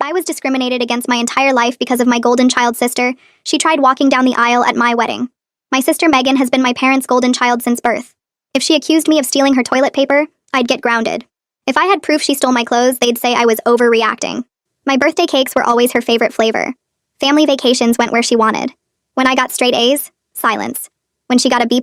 I was discriminated against my entire life because of my golden child sister. She tried walking down the aisle at my wedding. My sister Megan has been my parents' golden child since birth. If she accused me of stealing her toilet paper, I'd get grounded. If I had proof she stole my clothes, they'd say I was overreacting. My birthday cakes were always her favorite flavor. Family vacations went where she wanted. When I got straight A's, silence. When she got a B+,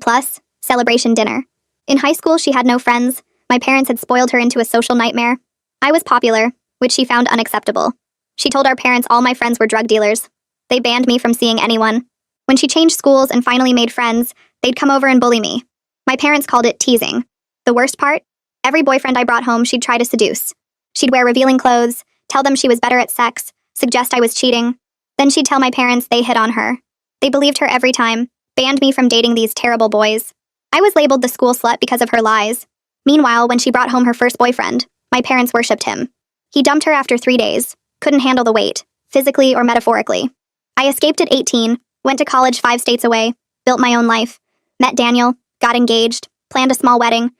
celebration dinner. In high school, she had no friends. My parents had spoiled her into a social nightmare. I was popular, which she found unacceptable. She told our parents all my friends were drug dealers. They banned me from seeing anyone. When she changed schools and finally made friends, they'd come over and bully me. My parents called it teasing. The worst part? Every boyfriend I brought home, she'd try to seduce. She'd wear revealing clothes, tell them she was better at sex, suggest I was cheating. Then she'd tell my parents they hit on her. They believed her every time, banned me from dating these terrible boys. I was labeled the school slut because of her lies. Meanwhile, when she brought home her first boyfriend, my parents worshipped him. He dumped her after 3 days, couldn't handle the weight, physically or metaphorically. I escaped at 18, went to college 5 states away, built my own life, met Daniel, got engaged, planned a small wedding.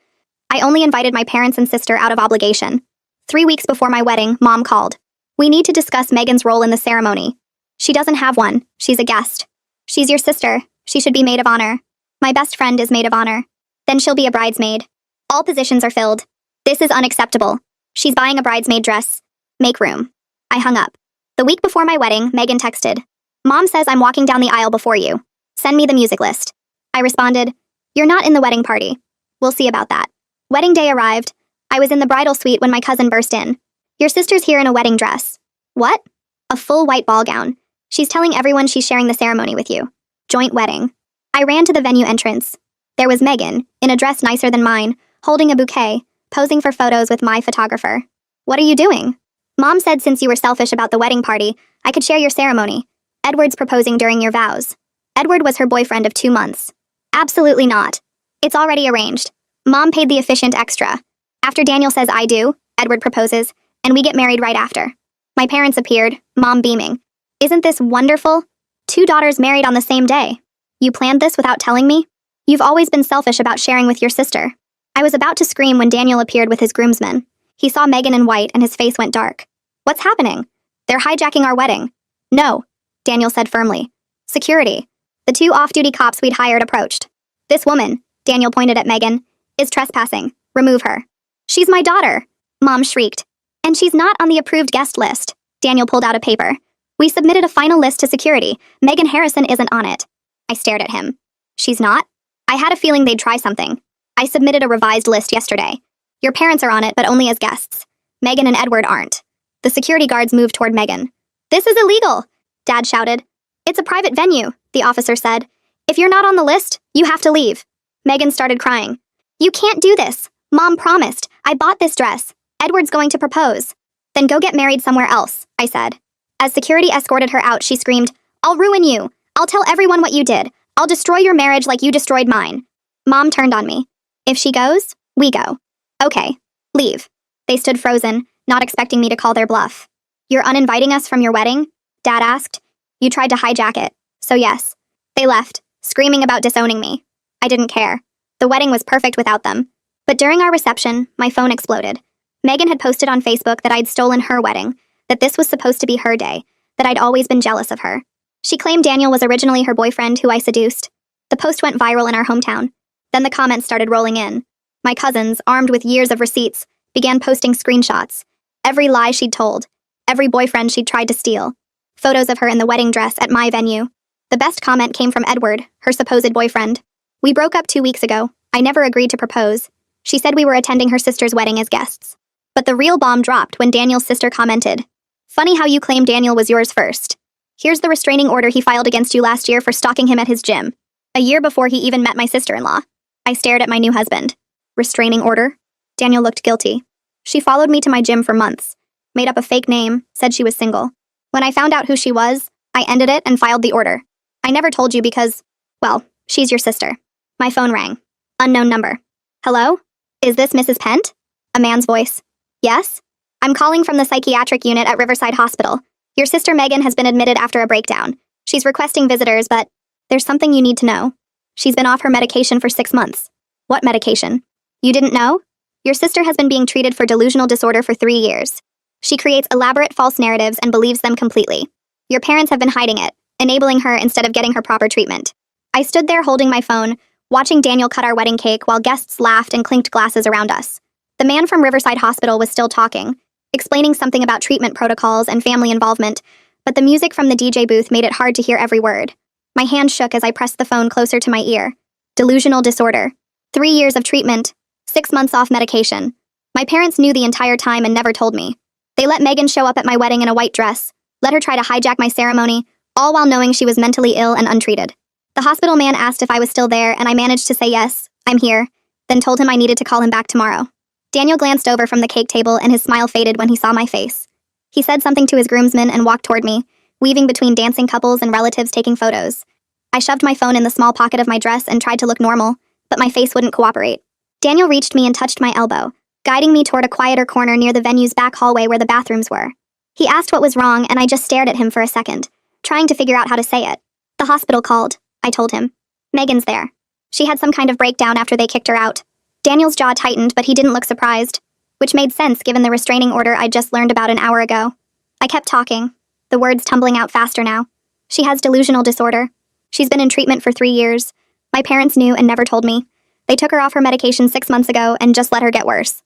I only invited my parents and sister out of obligation. 3 weeks before my wedding, Mom called. We need to discuss Megan's role in the ceremony. She doesn't have one, she's a guest. She's your sister, she should be maid of honor. My best friend is maid of honor. Then she'll be a bridesmaid. All positions are filled. This is unacceptable. She's buying a bridesmaid dress. Make room. I hung up. The week before my wedding, Megan texted. Mom says I'm walking down the aisle before you. Send me the music list. I responded, you're not in the wedding party. We'll see about that. Wedding day arrived. I was in the bridal suite when my cousin burst in. Your sister's here in a wedding dress. What? A full white ball gown. She's telling everyone she's sharing the ceremony with you. Joint wedding. I ran to the venue entrance. There was Megan, in a dress nicer than mine, holding a bouquet, posing for photos with my photographer. What are you doing? Mom said since you were selfish about the wedding party, I could share your ceremony. Edward's proposing during your vows. Edward was her boyfriend of 2 months. Absolutely not. It's already arranged. Mom paid the efficient extra. After Daniel says I do, Edward proposes, and we get married right after. My parents appeared, Mom beaming. Isn't this wonderful? 2 daughters married on the same day. You planned this without telling me? You've always been selfish about sharing with your sister. I was about to scream when Daniel appeared with his groomsmen. He saw Megan in white and his face went dark. What's happening? They're hijacking our wedding. No, Daniel said firmly. Security. The 2 off-duty cops we'd hired approached. This woman, Daniel pointed at Megan, is trespassing. Remove her. She's my daughter, Mom shrieked. And she's not on the approved guest list. Daniel pulled out a paper. We submitted a final list to security. Megan Harrison isn't on it. I stared at him. She's not? I had a feeling they'd try something. I submitted a revised list yesterday. Your parents are on it, but only as guests. Megan and Edward aren't. The security guards moved toward Megan. This is illegal, Dad shouted. It's a private venue, the officer said. If you're not on the list, you have to leave. Megan started crying. You can't do this. Mom promised. I bought this dress. Edward's going to propose. Then go get married somewhere else, I said. As security escorted her out, she screamed, I'll ruin you. I'll tell everyone what you did. I'll destroy your marriage like you destroyed mine. Mom turned on me. If she goes, we go. Okay, leave. They stood frozen, not expecting me to call their bluff. You're uninviting us from your wedding? Dad asked. You tried to hijack it, so yes. They left, screaming about disowning me. I didn't care. The wedding was perfect without them. But during our reception, my phone exploded. Megan had posted on Facebook that I'd stolen her wedding, that this was supposed to be her day, that I'd always been jealous of her. She claimed Daniel was originally her boyfriend who I seduced. The post went viral in our hometown. Then the comments started rolling in. My cousins, armed with years of receipts, began posting screenshots. Every lie she'd told. Every boyfriend she'd tried to steal. Photos of her in the wedding dress at my venue. The best comment came from Edward, her supposed boyfriend. We broke up 2 weeks ago. I never agreed to propose. She said we were attending her sister's wedding as guests. But the real bomb dropped when Daniel's sister commented. Funny how you claim Daniel was yours first. Here's the restraining order he filed against you last year for stalking him at his gym. A year before he even met my sister-in-law. I stared at my new husband. Restraining order? Daniel looked guilty. She followed me to my gym for months. Made up a fake name, said she was single. When I found out who she was, I ended it and filed the order. I never told you because, well, she's your sister. My phone rang. Unknown number. Hello? Is this Mrs. Pent? A man's voice. Yes? I'm calling from the psychiatric unit at Riverside Hospital. Your sister Megan has been admitted after a breakdown. She's requesting visitors, but there's something you need to know. She's been off her medication for 6 months. What medication? You didn't know? Your sister has been being treated for delusional disorder for 3 years. She creates elaborate false narratives and believes them completely. Your parents have been hiding it, enabling her instead of getting her proper treatment. I stood there holding my phone, watching Daniel cut our wedding cake while guests laughed and clinked glasses around us. The man from Riverside Hospital was still talking, explaining something about treatment protocols and family involvement, but the music from the DJ booth made it hard to hear every word. My hand shook as I pressed the phone closer to my ear. Delusional disorder. 3 years of treatment. 6 months off medication. My parents knew the entire time and never told me. They let Megan show up at my wedding in a white dress, let her try to hijack my ceremony, all while knowing she was mentally ill and untreated. The hospital man asked if I was still there, and I managed to say yes, I'm here, then told him I needed to call him back tomorrow. Daniel glanced over from the cake table and his smile faded when he saw my face. He said something to his groomsmen and walked toward me, weaving between dancing couples and relatives taking photos. I shoved my phone in the small pocket of my dress and tried to look normal, but my face wouldn't cooperate. Daniel reached me and touched my elbow, guiding me toward a quieter corner near the venue's back hallway where the bathrooms were. He asked what was wrong, and I just stared at him for a second, trying to figure out how to say it. The hospital called, I told him. Megan's there. She had some kind of breakdown after they kicked her out. Daniel's jaw tightened, but he didn't look surprised, which made sense given the restraining order I'd just learned about an hour ago. I kept talking, the words tumbling out faster now. She has delusional disorder. She's been in treatment for 3 years. My parents knew and never told me. They took her off her medication 6 months ago and just let her get worse.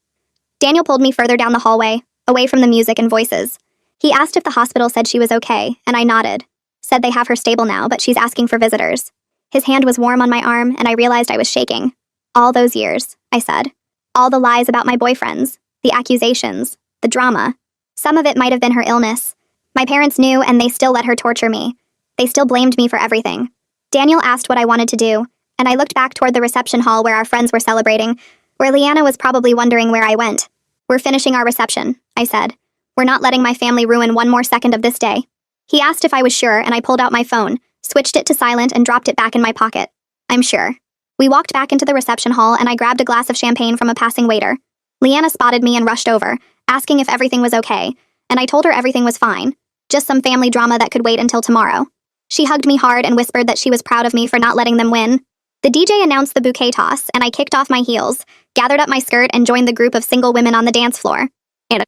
Daniel pulled me further down the hallway, away from the music and voices. He asked if the hospital said she was okay, and I nodded. Said they have her stable now, but she's asking for visitors. His hand was warm on my arm, and I realized I was shaking. All those years, I said. All the lies about my boyfriends, the accusations, the drama. Some of it might have been her illness. My parents knew, and they still let her torture me. They still blamed me for everything. Daniel asked what I wanted to do, and I looked back toward the reception hall where our friends were celebrating, where Leanna was probably wondering where I went. We're finishing our reception, I said. We're not letting my family ruin one more second of this day. He asked if I was sure, and I pulled out my phone, switched it to silent, and dropped it back in my pocket. I'm sure. We walked back into the reception hall, and I grabbed a glass of champagne from a passing waiter. Leanna spotted me and rushed over, asking if everything was okay, and I told her everything was fine. Just some family drama that could wait until tomorrow. She hugged me hard and whispered that she was proud of me for not letting them win. The DJ announced the bouquet toss, and I kicked off my heels, gathered up my skirt, and joined the group of single women on the dance floor.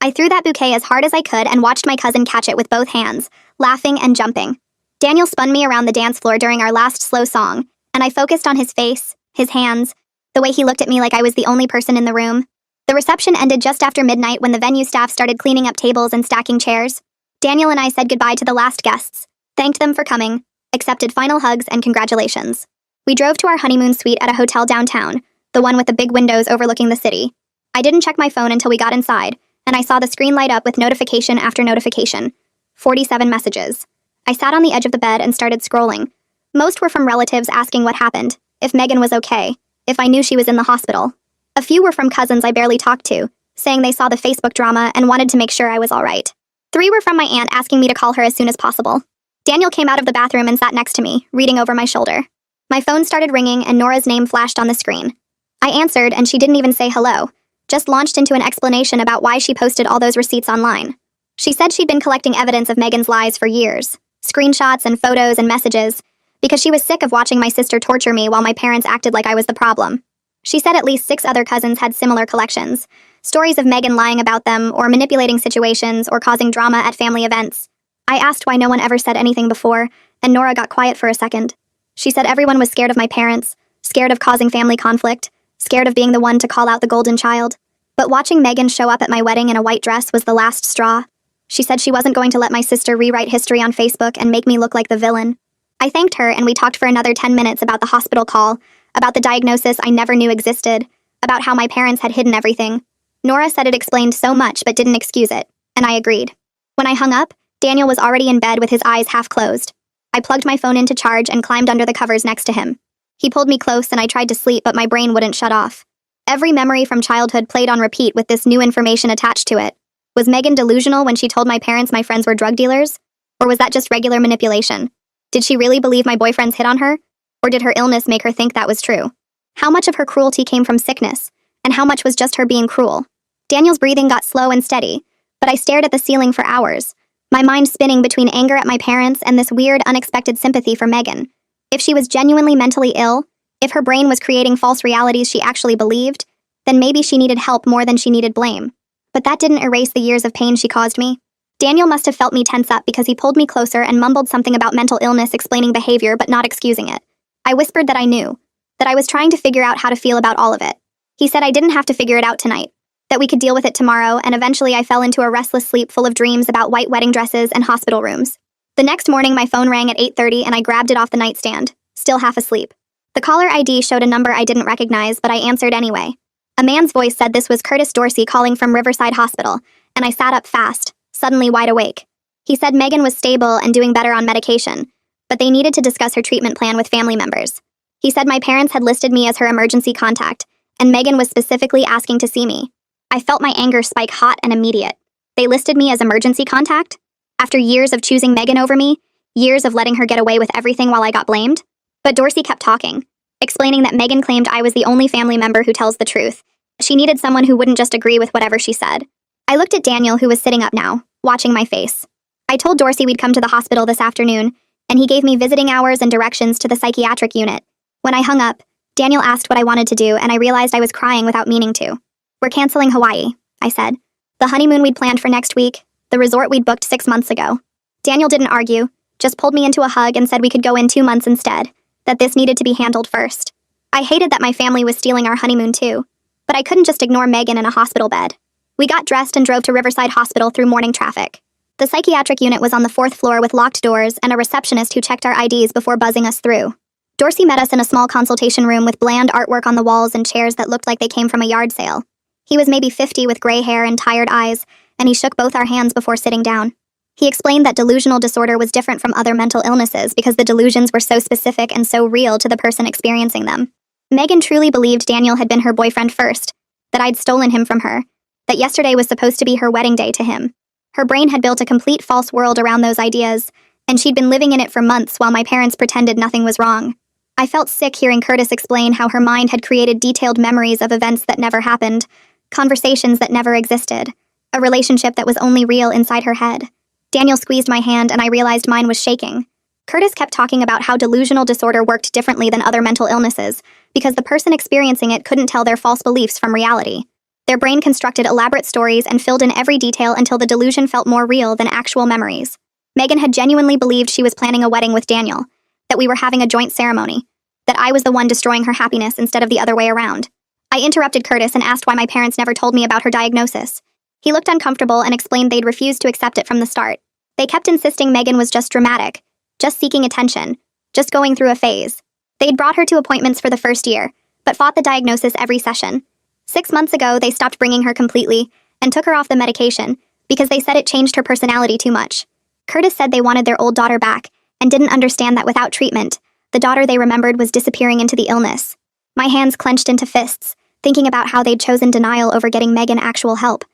I threw that bouquet as hard as I could and watched my cousin catch it with both hands, laughing and jumping. Daniel spun me around the dance floor during our last slow song, and I focused on his face, his hands, the way he looked at me like I was the only person in the room. The reception ended just after midnight when the venue staff started cleaning up tables and stacking chairs. Daniel and I said goodbye to the last guests, thanked them for coming, accepted final hugs and congratulations. We drove to our honeymoon suite at a hotel downtown, the one with the big windows overlooking the city. I didn't check my phone until we got inside, and I saw the screen light up with notification after notification. 47 messages. I sat on the edge of the bed and started scrolling. Most were from relatives asking what happened, if Megan was okay, if I knew she was in the hospital. A few were from cousins I barely talked to, saying they saw the Facebook drama and wanted to make sure I was all right. 3 were from my aunt asking me to call her as soon as possible. Daniel came out of the bathroom and sat next to me, reading over my shoulder. My phone started ringing and Nora's name flashed on the screen. I answered and she didn't even say hello, just launched into an explanation about why she posted all those receipts online. She said she'd been collecting evidence of Megan's lies for years, screenshots and photos and messages, because she was sick of watching my sister torture me while my parents acted like I was the problem. She said at least 6 other cousins had similar collections, stories of Megan lying about them or manipulating situations or causing drama at family events. I asked why no one ever said anything before, and Nora got quiet for a second. She said everyone was scared of my parents, scared of causing family conflict, scared of being the one to call out the golden child. But watching Megan show up at my wedding in a white dress was the last straw. She said she wasn't going to let my sister rewrite history on Facebook and make me look like the villain. I thanked her and we talked for another 10 minutes about the hospital call, about the diagnosis I never knew existed, about how my parents had hidden everything. Nora said it explained so much but didn't excuse it, and I agreed. When I hung up, Daniel was already in bed with his eyes half closed. I plugged my phone into charge and climbed under the covers next to him. He pulled me close and I tried to sleep, but my brain wouldn't shut off. Every memory from childhood played on repeat with this new information attached to it. Was Megan delusional when she told my parents my friends were drug dealers? Or was that just regular manipulation? Did she really believe my boyfriends hit on her? Or did her illness make her think that was true? How much of her cruelty came from sickness, and how much was just her being cruel? Daniel's breathing got slow and steady, but I stared at the ceiling for hours, my mind spinning between anger at my parents and this weird, unexpected sympathy for Megan. If she was genuinely mentally ill, if her brain was creating false realities she actually believed, then maybe she needed help more than she needed blame. but that didn't erase the years of pain she caused me. Daniel must have felt me tense up because he pulled me closer and mumbled something about mental illness, explaining behavior but not excusing it. I whispered that I knew, that I was trying to figure out how to feel about all of it. He said I didn't have to figure it out tonight, that we could deal with it tomorrow, and eventually I fell into a restless sleep full of dreams about white wedding dresses and hospital rooms. The next morning my phone rang at 8:30 and I grabbed it off the nightstand, still half asleep. The caller ID showed a number I didn't recognize, but I answered anyway. A man's voice said this was Curtis Dorsey calling from Riverside Hospital, and I sat up fast, suddenly wide awake. He said Megan was stable and doing better on medication, but they needed to discuss her treatment plan with family members. He said my parents had listed me as her emergency contact, and Megan was specifically asking to see me. I felt my anger spike hot and immediate. They listed me as emergency contact? After years of choosing Megan over me, years of letting her get away with everything while I got blamed? But Dorsey kept talking, explaining that Megan claimed I was the only family member who tells the truth. She needed someone who wouldn't just agree with whatever she said. I looked at Daniel, who was sitting up now, watching my face. I told Dorsey we'd come to the hospital this afternoon, and he gave me visiting hours and directions to the psychiatric unit. When I hung up, Daniel asked what I wanted to do, and I realized I was crying without meaning to. We're canceling Hawaii, I said. The honeymoon we'd planned for next week, the resort we'd booked 6 months ago. Daniel didn't argue, just pulled me into a hug and said we could go in 2 months instead, that this needed to be handled first. I hated that my family was stealing our honeymoon too, but I couldn't just ignore Megan in a hospital bed. We got dressed and drove to Riverside Hospital through morning traffic. The psychiatric unit was on the 4th floor with locked doors and a receptionist who checked our IDs before buzzing us through. Dorsey met us in a small consultation room with bland artwork on the walls and chairs that looked like they came from a yard sale. He was maybe 50 with gray hair and tired eyes, and he shook both our hands before sitting down. He explained that delusional disorder was different from other mental illnesses because the delusions were so specific and so real to the person experiencing them. Megan truly believed Daniel had been her boyfriend first, that I'd stolen him from her, that yesterday was supposed to be her wedding day to him. Her brain had built a complete false world around those ideas, and she'd been living in it for months while my parents pretended nothing was wrong. I felt sick hearing Curtis explain how her mind had created detailed memories of events that never happened, conversations that never existed, a relationship that was only real inside her head. Daniel squeezed my hand and I realized mine was shaking. Curtis kept talking about how delusional disorder worked differently than other mental illnesses because the person experiencing it couldn't tell their false beliefs from reality. Their brain constructed elaborate stories and filled in every detail until the delusion felt more real than actual memories. Megan had genuinely believed she was planning a wedding with Daniel, that we were having a joint ceremony, that I was the one destroying her happiness instead of the other way around. I interrupted Curtis and asked why my parents never told me about her diagnosis. He looked uncomfortable and explained they'd refused to accept it from the start. They kept insisting Megan was just dramatic, just seeking attention, just going through a phase. They'd brought her to appointments for the first year, but fought the diagnosis every session. 6 months ago, they stopped bringing her completely and took her off the medication because they said it changed her personality too much. Curtis said they wanted their old daughter back and didn't understand that without treatment, the daughter they remembered was disappearing into the illness. My hands clenched into fists, thinking about how they'd chosen denial over getting Megan actual help,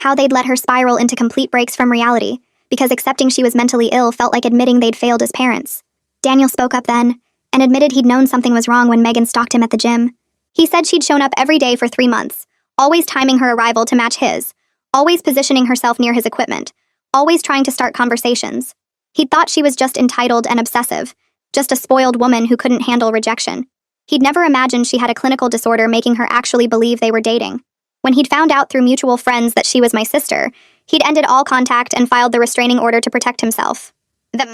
how they'd let her spiral into complete breaks from reality because accepting she was mentally ill felt like admitting they'd failed as parents. Daniel spoke up then and admitted he'd known something was wrong when Megan stalked him at the gym. He said she'd shown up every day for 3 months, always timing her arrival to match his, always positioning herself near his equipment, always trying to start conversations. He'd thought she was just entitled and obsessive, just a spoiled woman who couldn't handle rejection. He'd never imagined she had a clinical disorder making her actually believe they were dating. When he'd found out through mutual friends that she was my sister, he'd ended all contact and filed the restraining order to protect himself.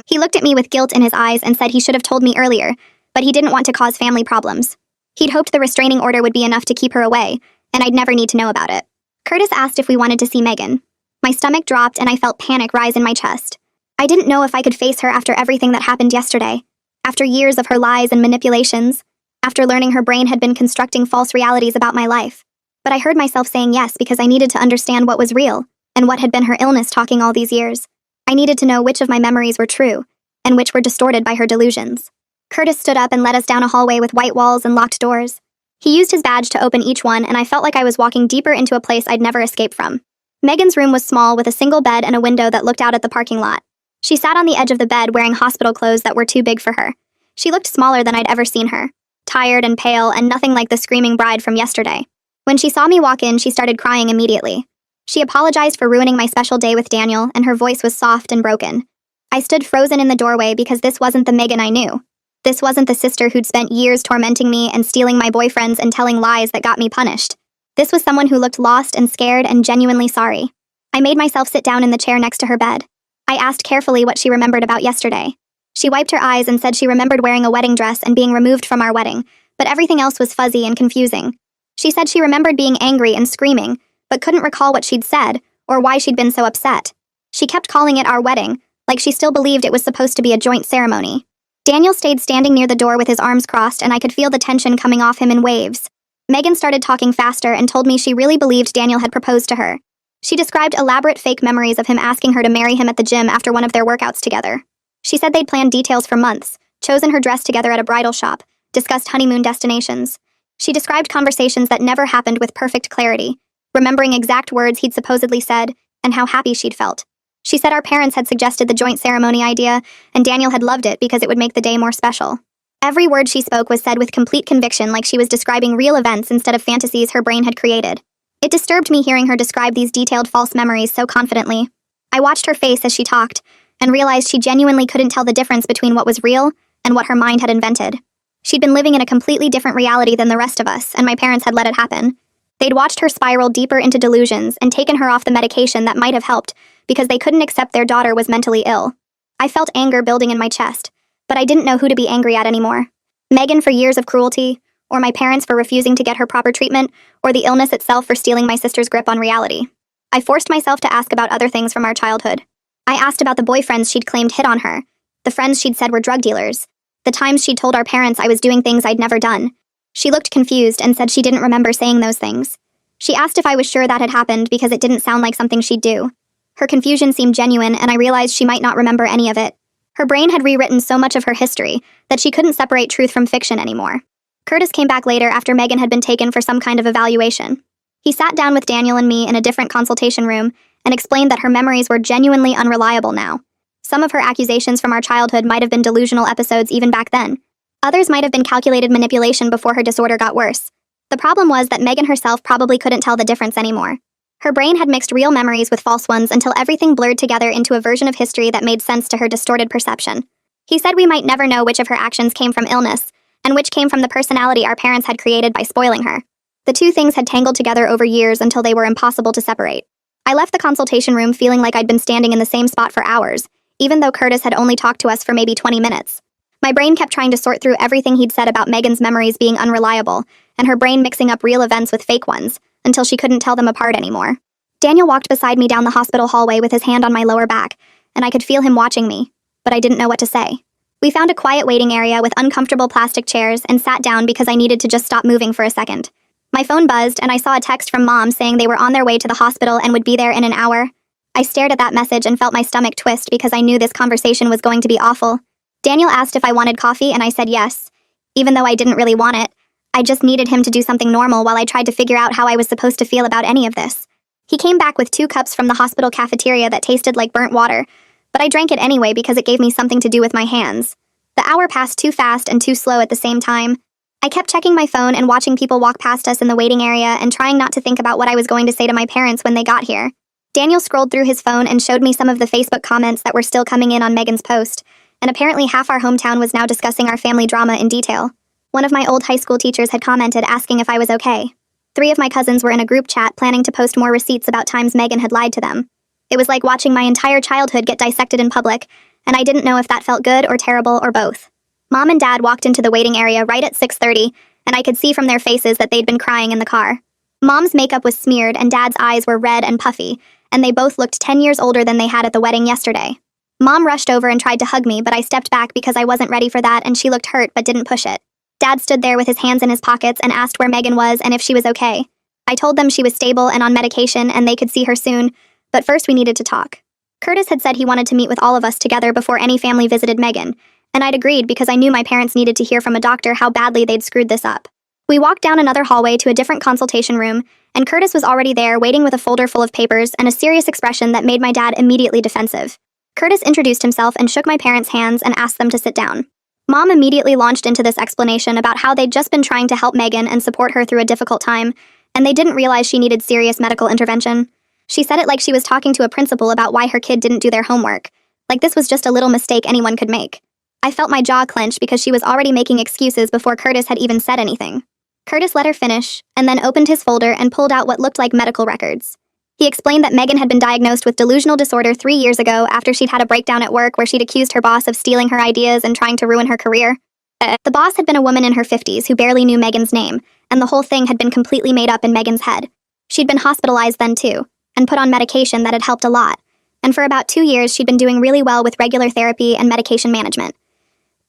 He looked at me with guilt in his eyes and said he should have told me earlier, but he didn't want to cause family problems. He'd hoped the restraining order would be enough to keep her away, and I'd never need to know about it. Curtis asked if we wanted to see Megan. My stomach dropped and I felt panic rise in my chest. I didn't know if I could face her after everything that happened yesterday, after years of her lies and manipulations, after learning her brain had been constructing false realities about my life. But I heard myself saying yes because I needed to understand what was real, and what had been her illness talking all these years. I needed to know which of my memories were true, and which were distorted by her delusions. Curtis stood up and led us down a hallway with white walls and locked doors. He used his badge to open each one, and I felt like I was walking deeper into a place I'd never escape from. Megan's room was small with a single bed and a window that looked out at the parking lot. She sat on the edge of the bed wearing hospital clothes that were too big for her. She looked smaller than I'd ever seen her, tired and pale and nothing like the screaming bride from yesterday. When she saw me walk in, she started crying immediately. She apologized for ruining my special day with Daniel, and her voice was soft and broken. I stood frozen in the doorway because this wasn't the Megan I knew. This wasn't the sister who'd spent years tormenting me and stealing my boyfriends and telling lies that got me punished. This was someone who looked lost and scared and genuinely sorry. I made myself sit down in the chair next to her bed. I asked carefully what she remembered about yesterday. She wiped her eyes and said she remembered wearing a wedding dress and being removed from our wedding, but everything else was fuzzy and confusing. She said she remembered being angry and screaming, but couldn't recall what she'd said or why she'd been so upset. She kept calling it our wedding, like she still believed it was supposed to be a joint ceremony. Daniel stayed standing near the door with his arms crossed, and I could feel the tension coming off him in waves. Megan started talking faster and told me she really believed Daniel had proposed to her. She described elaborate fake memories of him asking her to marry him at the gym after one of their workouts together. She said they'd planned details for months, chosen her dress together at a bridal shop, discussed honeymoon destinations. She described conversations that never happened with perfect clarity, remembering exact words he'd supposedly said and how happy she'd felt. She said our parents had suggested the joint ceremony idea, and Daniel had loved it because it would make the day more special. Every word she spoke was said with complete conviction, like she was describing real events instead of fantasies her brain had created. It disturbed me hearing her describe these detailed false memories so confidently. I watched her face as she talked, and realized she genuinely couldn't tell the difference between what was real and what her mind had invented. She'd been living in a completely different reality than the rest of us, and my parents had let it happen. They'd watched her spiral deeper into delusions and taken her off the medication that might have helped because they couldn't accept their daughter was mentally ill. I felt anger building in my chest, but I didn't know who to be angry at anymore. Megan for years of cruelty, or my parents for refusing to get her proper treatment, or the illness itself for stealing my sister's grip on reality. I forced myself to ask about other things from our childhood. I asked about the boyfriends she'd claimed hit on her, the friends she'd said were drug dealers, the times she'd told our parents I was doing things I'd never done. She looked confused and said she didn't remember saying those things. She asked if I was sure that had happened because it didn't sound like something she'd do. Her confusion seemed genuine, and I realized she might not remember any of it. Her brain had rewritten so much of her history that she couldn't separate truth from fiction anymore. Curtis came back later after Megan had been taken for some kind of evaluation. He sat down with Daniel and me in a different consultation room and explained that her memories were genuinely unreliable now. Some of her accusations from our childhood might have been delusional episodes even back then. Others might have been calculated manipulation before her disorder got worse. The problem was that Megan herself probably couldn't tell the difference anymore. Her brain had mixed real memories with false ones until everything blurred together into a version of history that made sense to her distorted perception. He said we might never know which of her actions came from illness, and which came from the personality our parents had created by spoiling her. The two things had tangled together over years until they were impossible to separate. I left the consultation room feeling like I'd been standing in the same spot for hours, even though Curtis had only talked to us for maybe 20 minutes. My brain kept trying to sort through everything he'd said about Megan's memories being unreliable, and her brain mixing up real events with fake ones, until she couldn't tell them apart anymore. Daniel walked beside me down the hospital hallway with his hand on my lower back, and I could feel him watching me, but I didn't know what to say. We found a quiet waiting area with uncomfortable plastic chairs and sat down because I needed to just stop moving for a second. My phone buzzed, and I saw a text from Mom saying they were on their way to the hospital and would be there in an hour. I stared at that message and felt my stomach twist because I knew this conversation was going to be awful. Daniel asked if I wanted coffee, and I said yes. Even though I didn't really want it, I just needed him to do something normal while I tried to figure out how I was supposed to feel about any of this. He came back with 2 cups from the hospital cafeteria that tasted like burnt water, but I drank it anyway because it gave me something to do with my hands. The hour passed too fast and too slow at the same time. I kept checking my phone and watching people walk past us in the waiting area and trying not to think about what I was going to say to my parents when they got here. Daniel scrolled through his phone and showed me some of the Facebook comments that were still coming in on Megan's post, and apparently half our hometown was now discussing our family drama in detail. One of my old high school teachers had commented asking if I was okay. 3 of my cousins were in a group chat planning to post more receipts about times Megan had lied to them. It was like watching my entire childhood get dissected in public, and I didn't know if that felt good or terrible or both. Mom and Dad walked into the waiting area right at 6:30, and I could see from their faces that they'd been crying in the car. Mom's makeup was smeared and Dad's eyes were red and puffy, and they both looked 10 years older than they had at the wedding yesterday. Mom rushed over and tried to hug me, but I stepped back because I wasn't ready for that, and she looked hurt but didn't push it. Dad stood there with his hands in his pockets and asked where Megan was and if she was okay. I told them she was stable and on medication and they could see her soon, but first we needed to talk. Curtis had said he wanted to meet with all of us together before any family visited Megan, and I'd agreed because I knew my parents needed to hear from a doctor how badly they'd screwed this up. We walked down another hallway to a different consultation room, and Curtis was already there waiting with a folder full of papers and a serious expression that made my dad immediately defensive. Curtis introduced himself and shook my parents' hands and asked them to sit down. Mom immediately launched into this explanation about how they'd just been trying to help Megan and support her through a difficult time, and they didn't realize she needed serious medical intervention. She said it like she was talking to a principal about why her kid didn't do their homework, like this was just a little mistake anyone could make. I felt my jaw clench because she was already making excuses before Curtis had even said anything. Curtis let her finish, and then opened his folder and pulled out what looked like medical records. He explained that Megan had been diagnosed with delusional disorder 3 years ago after she'd had a breakdown at work where she'd accused her boss of stealing her ideas and trying to ruin her career. The boss had been a woman in her 50s who barely knew Megan's name, and the whole thing had been completely made up in Megan's head. She'd been hospitalized then too, and put on medication that had helped a lot, and for about 2 years she'd been doing really well with regular therapy and medication management.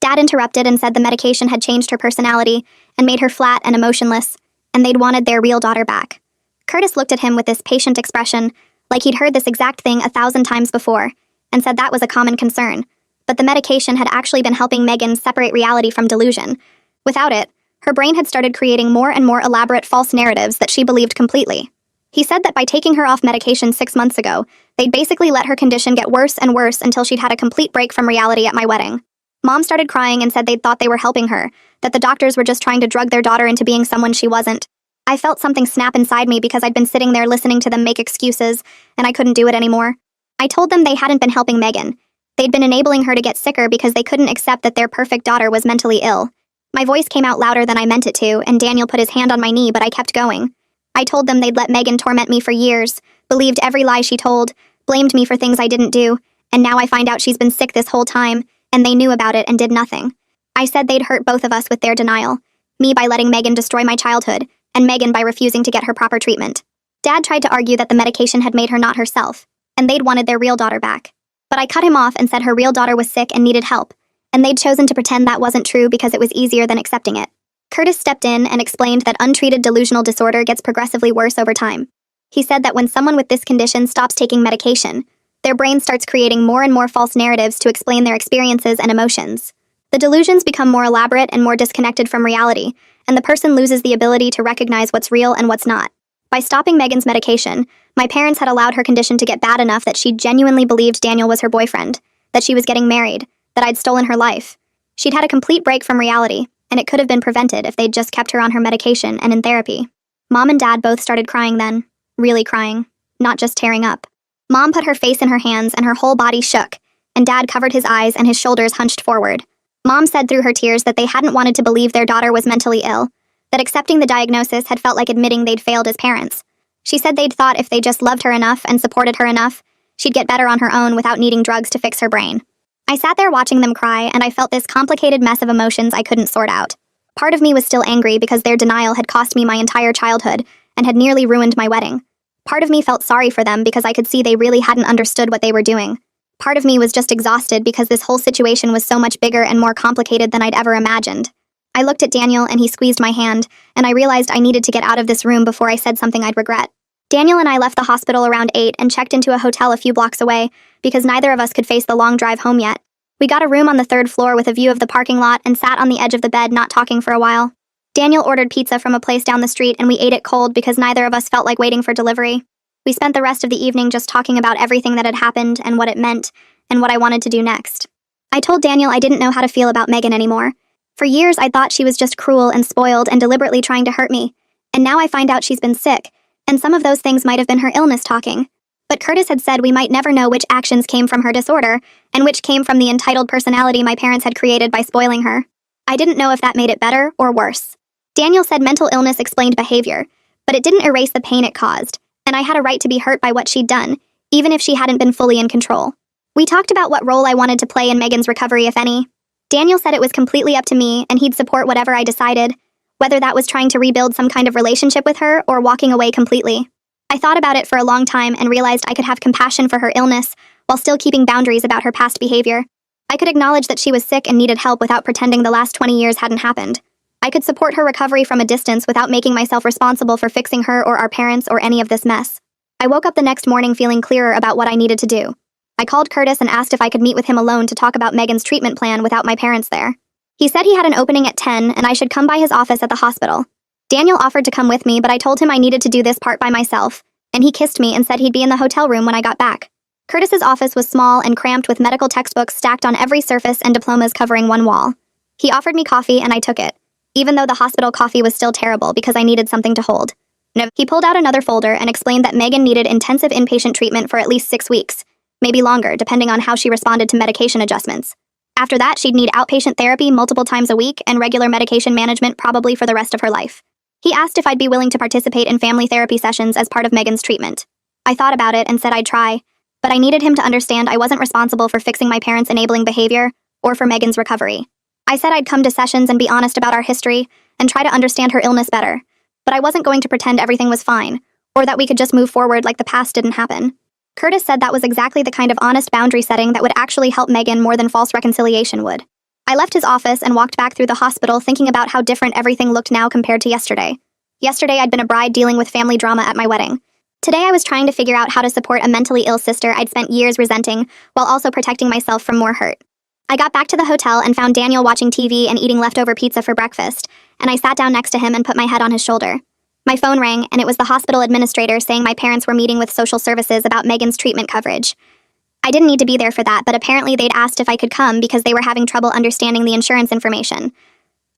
Dad interrupted and said the medication had changed her personality and made her flat and emotionless, and they'd wanted their real daughter back. Curtis looked at him with this patient expression, like he'd heard this exact thing 1,000 times before, and said that was a common concern. But the medication had actually been helping Megan separate reality from delusion. Without it, her brain had started creating more and more elaborate false narratives that she believed completely. He said that by taking her off medication 6 months ago, they'd basically let her condition get worse and worse until she'd had a complete break from reality at my wedding. Mom started crying and said they'd thought they were helping her, that the doctors were just trying to drug their daughter into being someone she wasn't. I felt something snap inside me because I'd been sitting there listening to them make excuses, and I couldn't do it anymore. I told them they hadn't been helping Megan. They'd been enabling her to get sicker because they couldn't accept that their perfect daughter was mentally ill. My voice came out louder than I meant it to, and Daniel put his hand on my knee, but I kept going. I told them they'd let Megan torment me for years, believed every lie she told, blamed me for things I didn't do, and now I find out she's been sick this whole time, and they knew about it and did nothing. I said they'd hurt both of us with their denial, me by letting Megan destroy my childhood, and Megan by refusing to get her proper treatment. Dad tried to argue that the medication had made her not herself, and they'd wanted their real daughter back. But I cut him off and said her real daughter was sick and needed help, and they'd chosen to pretend that wasn't true because it was easier than accepting it. Curtis stepped in and explained that untreated delusional disorder gets progressively worse over time. He said that when someone with this condition stops taking medication, their brain starts creating more and more false narratives to explain their experiences and emotions. The delusions become more elaborate and more disconnected from reality, and the person loses the ability to recognize what's real and what's not. By stopping Megan's medication, my parents had allowed her condition to get bad enough that she genuinely believed Daniel was her boyfriend, that she was getting married, that I'd stolen her life. She'd had a complete break from reality, and it could have been prevented if they'd just kept her on her medication and in therapy. Mom and Dad both started crying then, really crying, not just tearing up. Mom put her face in her hands and her whole body shook, and Dad covered his eyes and his shoulders hunched forward. Mom said through her tears that they hadn't wanted to believe their daughter was mentally ill, that accepting the diagnosis had felt like admitting they'd failed as parents. She said they'd thought if they just loved her enough and supported her enough, she'd get better on her own without needing drugs to fix her brain. I sat there watching them cry, and I felt this complicated mess of emotions I couldn't sort out. Part of me was still angry because their denial had cost me my entire childhood and had nearly ruined my wedding. Part of me felt sorry for them because I could see they really hadn't understood what they were doing. Part of me was just exhausted because this whole situation was so much bigger and more complicated than I'd ever imagined. I looked at Daniel and he squeezed my hand, and I realized I needed to get out of this room before I said something I'd regret. Daniel and I left the hospital around 8 and checked into a hotel a few blocks away because neither of us could face the long drive home yet. We got a room on the 3rd floor with a view of the parking lot and sat on the edge of the bed not talking for a while. Daniel ordered pizza from a place down the street and we ate it cold because neither of us felt like waiting for delivery. We spent the rest of the evening just talking about everything that had happened and what it meant and what I wanted to do next. I told Daniel I didn't know how to feel about Megan anymore. For years I thought she was just cruel and spoiled and deliberately trying to hurt me, and now I find out she's been sick, and some of those things might have been her illness talking. But Curtis had said we might never know which actions came from her disorder and which came from the entitled personality my parents had created by spoiling her. I didn't know if that made it better or worse. Daniel said mental illness explained behavior, but it didn't erase the pain it caused, and I had a right to be hurt by what she'd done, even if she hadn't been fully in control. We talked about what role I wanted to play in Megan's recovery, if any. Daniel said it was completely up to me and he'd support whatever I decided, whether that was trying to rebuild some kind of relationship with her or walking away completely. I thought about it for a long time and realized I could have compassion for her illness while still keeping boundaries about her past behavior. I could acknowledge that she was sick and needed help without pretending the last 20 years hadn't happened. I could support her recovery from a distance without making myself responsible for fixing her or our parents or any of this mess. I woke up the next morning feeling clearer about what I needed to do. I called Curtis and asked if I could meet with him alone to talk about Megan's treatment plan without my parents there. He said he had an opening at 10 and I should come by his office at the hospital. Daniel offered to come with me, but I told him I needed to do this part by myself, and he kissed me and said he'd be in the hotel room when I got back. Curtis's office was small and cramped with medical textbooks stacked on every surface and diplomas covering one wall. He offered me coffee and I took it, even though the hospital coffee was still terrible because I needed something to hold. He pulled out another folder and explained that Megan needed intensive inpatient treatment for at least 6 weeks, maybe longer, depending on how she responded to medication adjustments. After that, she'd need outpatient therapy multiple times a week and regular medication management probably for the rest of her life. He asked if I'd be willing to participate in family therapy sessions as part of Megan's treatment. I thought about it and said I'd try, but I needed him to understand I wasn't responsible for fixing my parents' enabling behavior or for Megan's recovery. I said I'd come to sessions and be honest about our history and try to understand her illness better, but I wasn't going to pretend everything was fine or that we could just move forward like the past didn't happen. Curtis said that was exactly the kind of honest boundary setting that would actually help Megan more than false reconciliation would. I left his office and walked back through the hospital thinking about how different everything looked now compared to yesterday. Yesterday I'd been a bride dealing with family drama at my wedding. Today I was trying to figure out how to support a mentally ill sister I'd spent years resenting while also protecting myself from more hurt. I got back to the hotel and found Daniel watching TV and eating leftover pizza for breakfast, and I sat down next to him and put my head on his shoulder. My phone rang, and it was the hospital administrator saying my parents were meeting with social services about Megan's treatment coverage. I didn't need to be there for that, but apparently they'd asked if I could come because they were having trouble understanding the insurance information.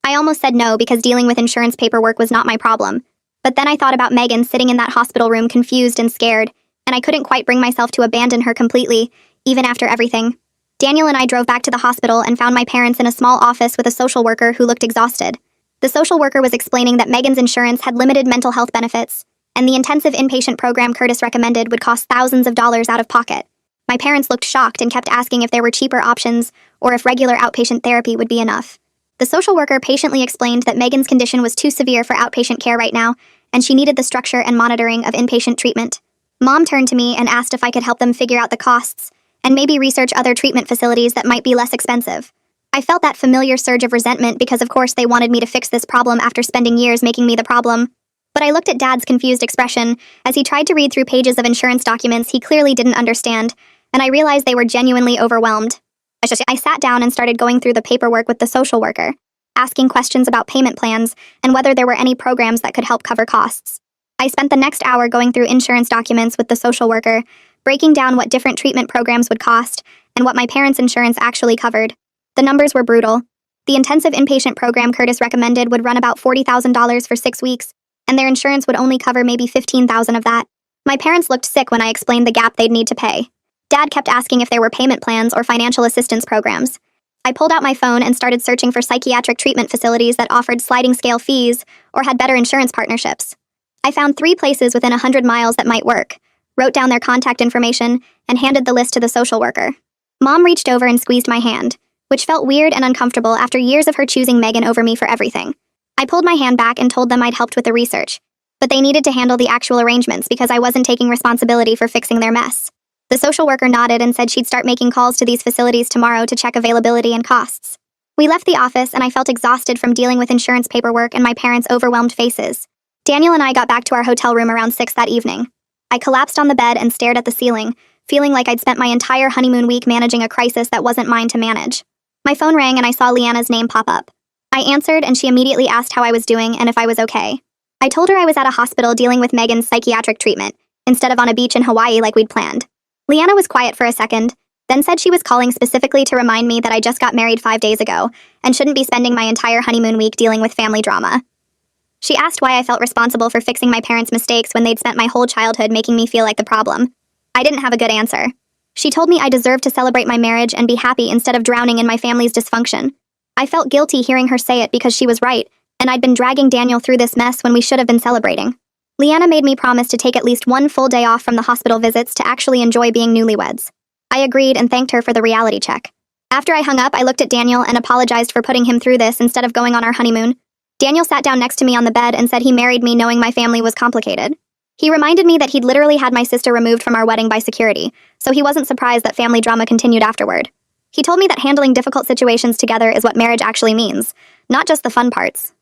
I almost said no because dealing with insurance paperwork was not my problem. But then I thought about Megan sitting in that hospital room confused and scared, and I couldn't quite bring myself to abandon her completely, even after everything. Daniel and I drove back to the hospital and found my parents in a small office with a social worker who looked exhausted. The social worker was explaining that Megan's insurance had limited mental health benefits, and the intensive inpatient program Curtis recommended would cost thousands of dollars out of pocket. My parents looked shocked and kept asking if there were cheaper options or if regular outpatient therapy would be enough. The social worker patiently explained that Megan's condition was too severe for outpatient care right now, and she needed the structure and monitoring of inpatient treatment. Mom turned to me and asked if I could help them figure out the costs and maybe research other treatment facilities that might be less expensive. I felt that familiar surge of resentment because of course they wanted me to fix this problem after spending years making me the problem. But I looked at Dad's confused expression as he tried to read through pages of insurance documents he clearly didn't understand, and I realized they were genuinely overwhelmed. I sat down and started going through the paperwork with the social worker, asking questions about payment plans and whether there were any programs that could help cover costs. I spent the next hour going through insurance documents with the social worker, breaking down what different treatment programs would cost and what my parents' insurance actually covered. The numbers were brutal. The intensive inpatient program Curtis recommended would run about $40,000 for 6 weeks, and their insurance would only cover maybe $15,000 of that. My parents looked sick when I explained the gap they'd need to pay. Dad kept asking if there were payment plans or financial assistance programs. I pulled out my phone and started searching for psychiatric treatment facilities that offered sliding scale fees or had better insurance partnerships. I found 3 places within 100 miles that might work, wrote down their contact information, and handed the list to the social worker. Mom reached over and squeezed my hand, which felt weird and uncomfortable after years of her choosing Megan over me for everything. I pulled my hand back and told them I'd helped with the research, but they needed to handle the actual arrangements because I wasn't taking responsibility for fixing their mess. The social worker nodded and said she'd start making calls to these facilities tomorrow to check availability and costs. We left the office and I felt exhausted from dealing with insurance paperwork and my parents' overwhelmed faces. Daniel and I got back to our hotel room around 6 that evening. I collapsed on the bed and stared at the ceiling, feeling like I'd spent my entire honeymoon week managing a crisis that wasn't mine to manage. My phone rang and I saw Leanna's name pop up. I answered and she immediately asked how I was doing and if I was okay. I told her I was at a hospital dealing with Megan's psychiatric treatment, instead of on a beach in Hawaii like we'd planned. Leanna was quiet for a second, then said she was calling specifically to remind me that I just got married 5 days ago and shouldn't be spending my entire honeymoon week dealing with family drama. She asked why I felt responsible for fixing my parents' mistakes when they'd spent my whole childhood making me feel like the problem. I didn't have a good answer. She told me I deserved to celebrate my marriage and be happy instead of drowning in my family's dysfunction. I felt guilty hearing her say it because she was right, and I'd been dragging Daniel through this mess when we should have been celebrating. Leanna made me promise to take at least 1 full day off from the hospital visits to actually enjoy being newlyweds. I agreed and thanked her for the reality check. After I hung up, I looked at Daniel and apologized for putting him through this instead of going on our honeymoon. Daniel sat down next to me on the bed and said he married me knowing my family was complicated. He reminded me that he'd literally had my sister removed from our wedding by security, so he wasn't surprised that family drama continued afterward. He told me that handling difficult situations together is what marriage actually means, not just the fun parts.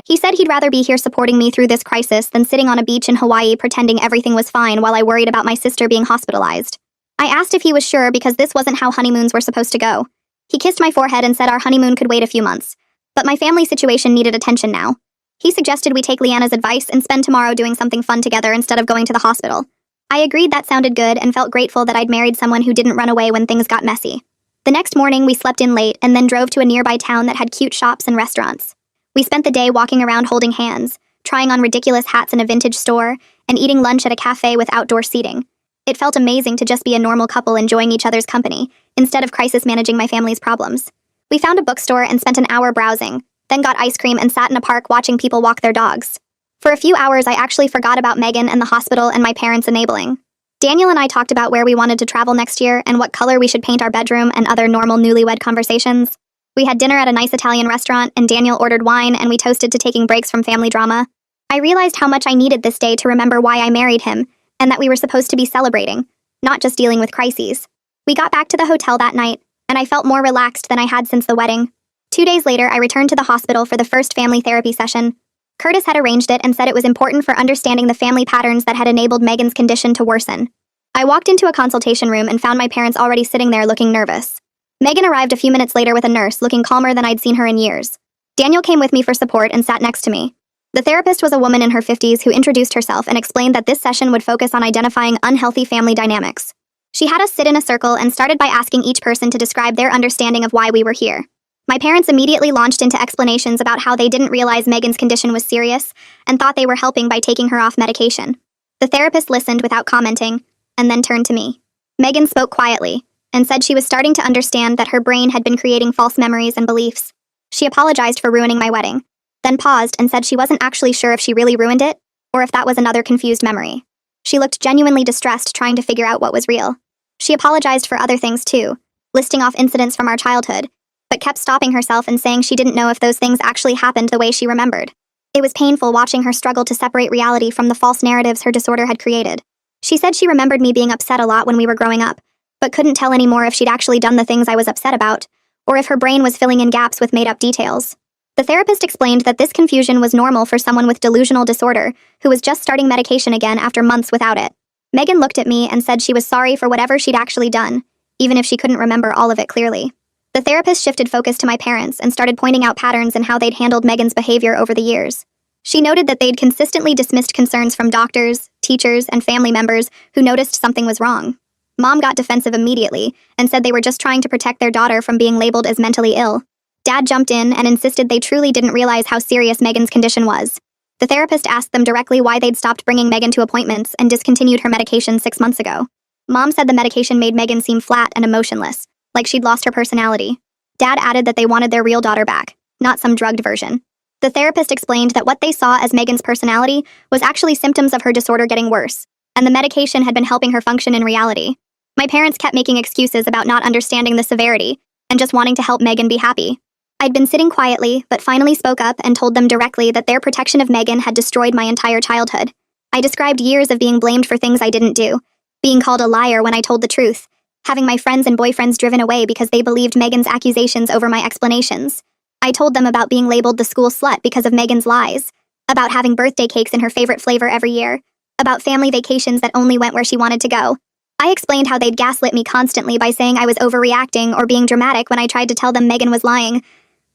He said he'd rather be here supporting me through this crisis than sitting on a beach in Hawaii pretending everything was fine while I worried about my sister being hospitalized. I asked if he was sure because this wasn't how honeymoons were supposed to go. He kissed my forehead and said our honeymoon could wait a few months, but my family situation needed attention now. He suggested we take Leanna's advice and spend tomorrow doing something fun together instead of going to the hospital. I agreed that sounded good and felt grateful that I'd married someone who didn't run away when things got messy. The next morning, we slept in late and then drove to a nearby town that had cute shops and restaurants. We spent the day walking around holding hands, trying on ridiculous hats in a vintage store, and eating lunch at a cafe with outdoor seating. It felt amazing to just be a normal couple enjoying each other's company, instead of crisis managing my family's problems. We found a bookstore and spent an hour browsing, then got ice cream and sat in a park watching people walk their dogs. For a few hours, I actually forgot about Megan and the hospital and my parents enabling. Daniel and I talked about where we wanted to travel next year and what color we should paint our bedroom and other normal newlywed conversations. We had dinner at a nice Italian restaurant, and Daniel ordered wine, and we toasted to taking breaks from family drama. I realized how much I needed this day to remember why I married him, and that we were supposed to be celebrating, not just dealing with crises. We got back to the hotel that night, and I felt more relaxed than I had since the wedding. 2 days later, I returned to the hospital for the first family therapy session. Curtis had arranged it and said it was important for understanding the family patterns that had enabled Megan's condition to worsen. I walked into a consultation room and found my parents already sitting there looking nervous. Megan arrived a few minutes later with a nurse, looking calmer than I'd seen her in years. Daniel came with me for support and sat next to me. The therapist was a woman in her 50s who introduced herself and explained that this session would focus on identifying unhealthy family dynamics. She had us sit in a circle and started by asking each person to describe their understanding of why we were here. My parents immediately launched into explanations about how they didn't realize Megan's condition was serious and thought they were helping by taking her off medication. The therapist listened without commenting and then turned to me. Megan spoke quietly and said she was starting to understand that her brain had been creating false memories and beliefs. She apologized for ruining my wedding, then paused and said she wasn't actually sure if she really ruined it or if that was another confused memory. She looked genuinely distressed, trying to figure out what was real. She apologized for other things too, listing off incidents from our childhood, but kept stopping herself and saying she didn't know if those things actually happened the way she remembered. It was painful watching her struggle to separate reality from the false narratives her disorder had created. She said she remembered me being upset a lot when we were growing up, but couldn't tell anymore if she'd actually done the things I was upset about, or if her brain was filling in gaps with made-up details. The therapist explained that this confusion was normal for someone with delusional disorder who was just starting medication again after months without it. Megan looked at me and said she was sorry for whatever she'd actually done, even if she couldn't remember all of it clearly. The therapist shifted focus to my parents and started pointing out patterns in how they'd handled Megan's behavior over the years. She noted that they'd consistently dismissed concerns from doctors, teachers, and family members who noticed something was wrong. Mom got defensive immediately and said they were just trying to protect their daughter from being labeled as mentally ill. Dad jumped in and insisted they truly didn't realize how serious Megan's condition was. The therapist asked them directly why they'd stopped bringing Megan to appointments and discontinued her medication 6 months ago. Mom said the medication made Megan seem flat and emotionless, like she'd lost her personality. Dad added that they wanted their real daughter back, not some drugged version. The therapist explained that what they saw as Megan's personality was actually symptoms of her disorder getting worse, and the medication had been helping her function in reality. My parents kept making excuses about not understanding the severity and just wanting to help Megan be happy. I'd been sitting quietly, but finally spoke up and told them directly that their protection of Megan had destroyed my entire childhood. I described years of being blamed for things I didn't do, being called a liar when I told the truth, having my friends and boyfriends driven away because they believed Megan's accusations over my explanations. I told them about being labeled the school slut because of Megan's lies, about having birthday cakes in her favorite flavor every year, about family vacations that only went where she wanted to go. I explained how they'd gaslit me constantly by saying I was overreacting or being dramatic when I tried to tell them Megan was lying.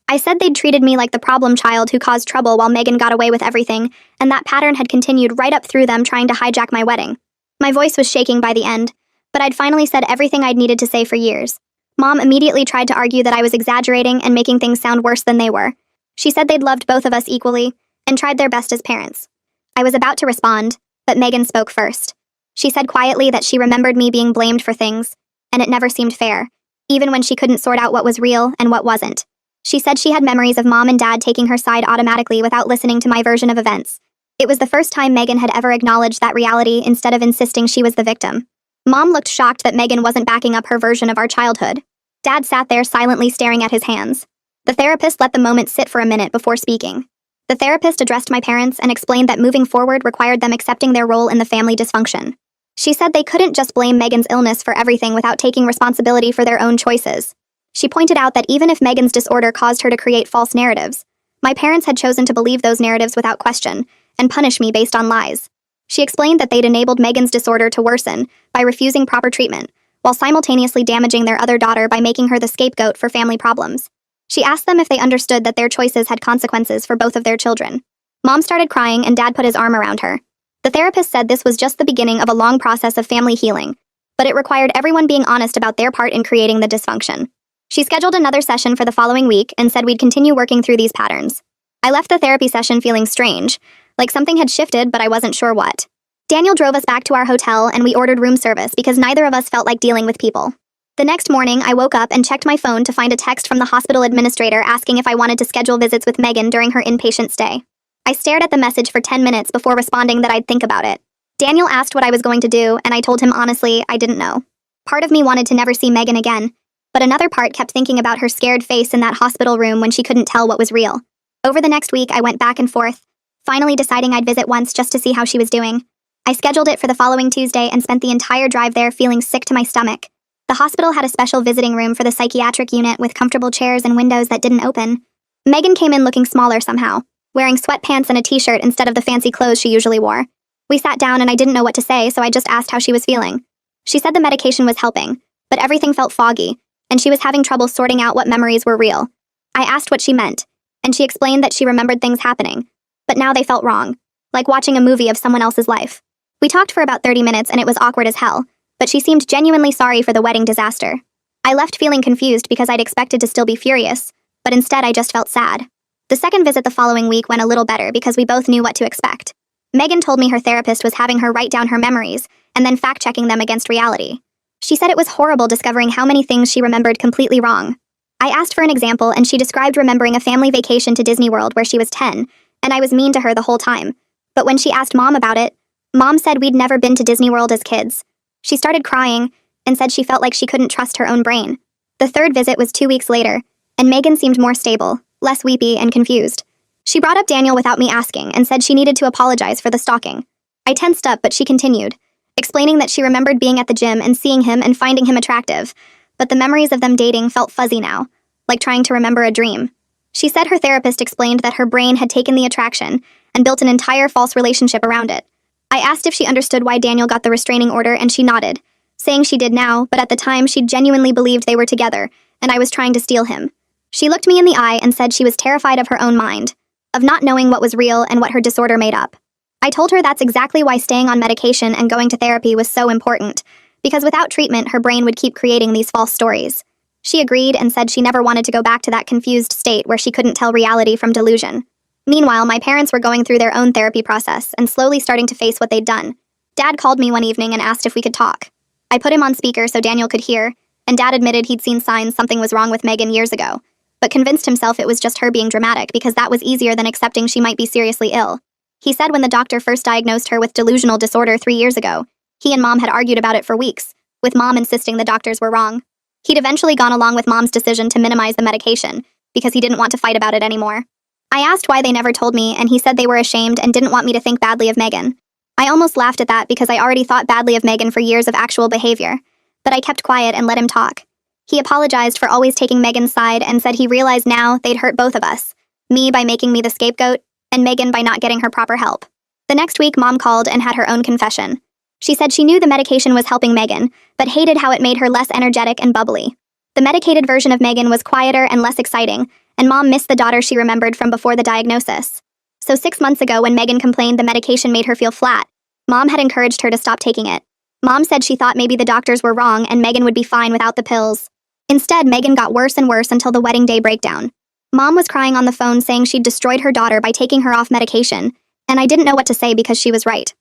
I said they'd treated me like the problem child who caused trouble while Megan got away with everything, and that pattern had continued right up through them trying to hijack my wedding. My voice was shaking by the end, but I'd finally said everything I'd needed to say for years. Mom immediately tried to argue that I was exaggerating and making things sound worse than they were. She said they'd loved both of us equally and tried their best as parents. I was about to respond, but Megan spoke first. She said quietly that she remembered me being blamed for things, and it never seemed fair, even when she couldn't sort out what was real and what wasn't. She said she had memories of Mom and Dad taking her side automatically without listening to my version of events. It was the first time Megan had ever acknowledged that reality instead of insisting she was the victim. Mom looked shocked that Megan wasn't backing up her version of our childhood. Dad sat there silently staring at his hands. The therapist let the moment sit for a minute before speaking. The therapist addressed my parents and explained that moving forward required them accepting their role in the family dysfunction. She said they couldn't just blame Megan's illness for everything without taking responsibility for their own choices. She pointed out that even if Megan's disorder caused her to create false narratives, my parents had chosen to believe those narratives without question and punish me based on lies. She explained that they'd enabled Megan's disorder to worsen by refusing proper treatment, while simultaneously damaging their other daughter by making her the scapegoat for family problems. She asked them if they understood that their choices had consequences for both of their children. Mom started crying and Dad put his arm around her. The therapist said this was just the beginning of a long process of family healing, but it required everyone being honest about their part in creating the dysfunction. She scheduled another session for the following week and said we'd continue working through these patterns. I left the therapy session feeling strange, like something had shifted, but I wasn't sure what. Daniel drove us back to our hotel and we ordered room service because neither of us felt like dealing with people. The next morning, I woke up and checked my phone to find a text from the hospital administrator asking if I wanted to schedule visits with Megan during her inpatient stay. I stared at the message for 10 minutes before responding that I'd think about it. Daniel asked what I was going to do, and I told him honestly, I didn't know. Part of me wanted to never see Megan again, but another part kept thinking about her scared face in that hospital room when she couldn't tell what was real. Over the next week, I went back and forth, finally deciding I'd visit once just to see how she was doing. I scheduled it for the following Tuesday and spent the entire drive there feeling sick to my stomach. The hospital had a special visiting room for the psychiatric unit with comfortable chairs and windows that didn't open. Megan came in looking smaller somehow, wearing sweatpants and a t-shirt instead of the fancy clothes she usually wore. We sat down and I didn't know what to say, so I just asked how she was feeling. She said the medication was helping, but everything felt foggy, and she was having trouble sorting out what memories were real. I asked what she meant, and she explained that she remembered things happening, but now they felt wrong, like watching a movie of someone else's life. We talked for about 30 minutes and it was awkward as hell, but she seemed genuinely sorry for the wedding disaster. I left feeling confused because I'd expected to still be furious, but instead I just felt sad. The second visit the following week went a little better because we both knew what to expect. Megan told me her therapist was having her write down her memories and then fact-checking them against reality. She said it was horrible discovering how many things she remembered completely wrong. I asked for an example and she described remembering a family vacation to Disney World where she was 10, and I was mean to her the whole time. But when she asked Mom about it, Mom said we'd never been to Disney World as kids. She started crying and said she felt like she couldn't trust her own brain. The third visit was 2 weeks later, and Megan seemed more stable, less weepy and confused. She brought up Daniel without me asking and said she needed to apologize for the stalking. I tensed up, but she continued, explaining that she remembered being at the gym and seeing him and finding him attractive, but the memories of them dating felt fuzzy now, like trying to remember a dream. She said her therapist explained that her brain had taken the attraction and built an entire false relationship around it. I asked if she understood why Daniel got the restraining order and she nodded, saying she did now, but at the time she genuinely believed they were together, and I was trying to steal him. She looked me in the eye and said she was terrified of her own mind, of not knowing what was real and what her disorder made up. I told her that's exactly why staying on medication and going to therapy was so important, because without treatment her brain would keep creating these false stories. She agreed and said she never wanted to go back to that confused state where she couldn't tell reality from delusion. Meanwhile, my parents were going through their own therapy process and slowly starting to face what they'd done. Dad called me one evening and asked if we could talk. I put him on speaker so Daniel could hear, and Dad admitted he'd seen signs something was wrong with Megan years ago, but convinced himself it was just her being dramatic because that was easier than accepting she might be seriously ill. He said when the doctor first diagnosed her with delusional disorder 3 years ago, he and Mom had argued about it for weeks, with Mom insisting the doctors were wrong. He'd eventually gone along with Mom's decision to minimize the medication because he didn't want to fight about it anymore. I asked why they never told me, and he said they were ashamed and didn't want me to think badly of Megan. I almost laughed at that because I already thought badly of Megan for years of actual behavior, but I kept quiet and let him talk. He apologized for always taking Megan's side and said he realized now they'd hurt both of us, me by making me the scapegoat, and Megan by not getting her proper help. The next week, Mom called and had her own confession. She said she knew the medication was helping Megan, but hated how it made her less energetic and bubbly. The medicated version of Megan was quieter and less exciting, and Mom missed the daughter she remembered from before the diagnosis. So 6 months ago, when Megan complained the medication made her feel flat, Mom had encouraged her to stop taking it. Mom said she thought maybe the doctors were wrong and Megan would be fine without the pills. Instead, Megan got worse and worse until the wedding day breakdown. Mom was crying on the phone saying she'd destroyed her daughter by taking her off medication, and I didn't know what to say because she was right.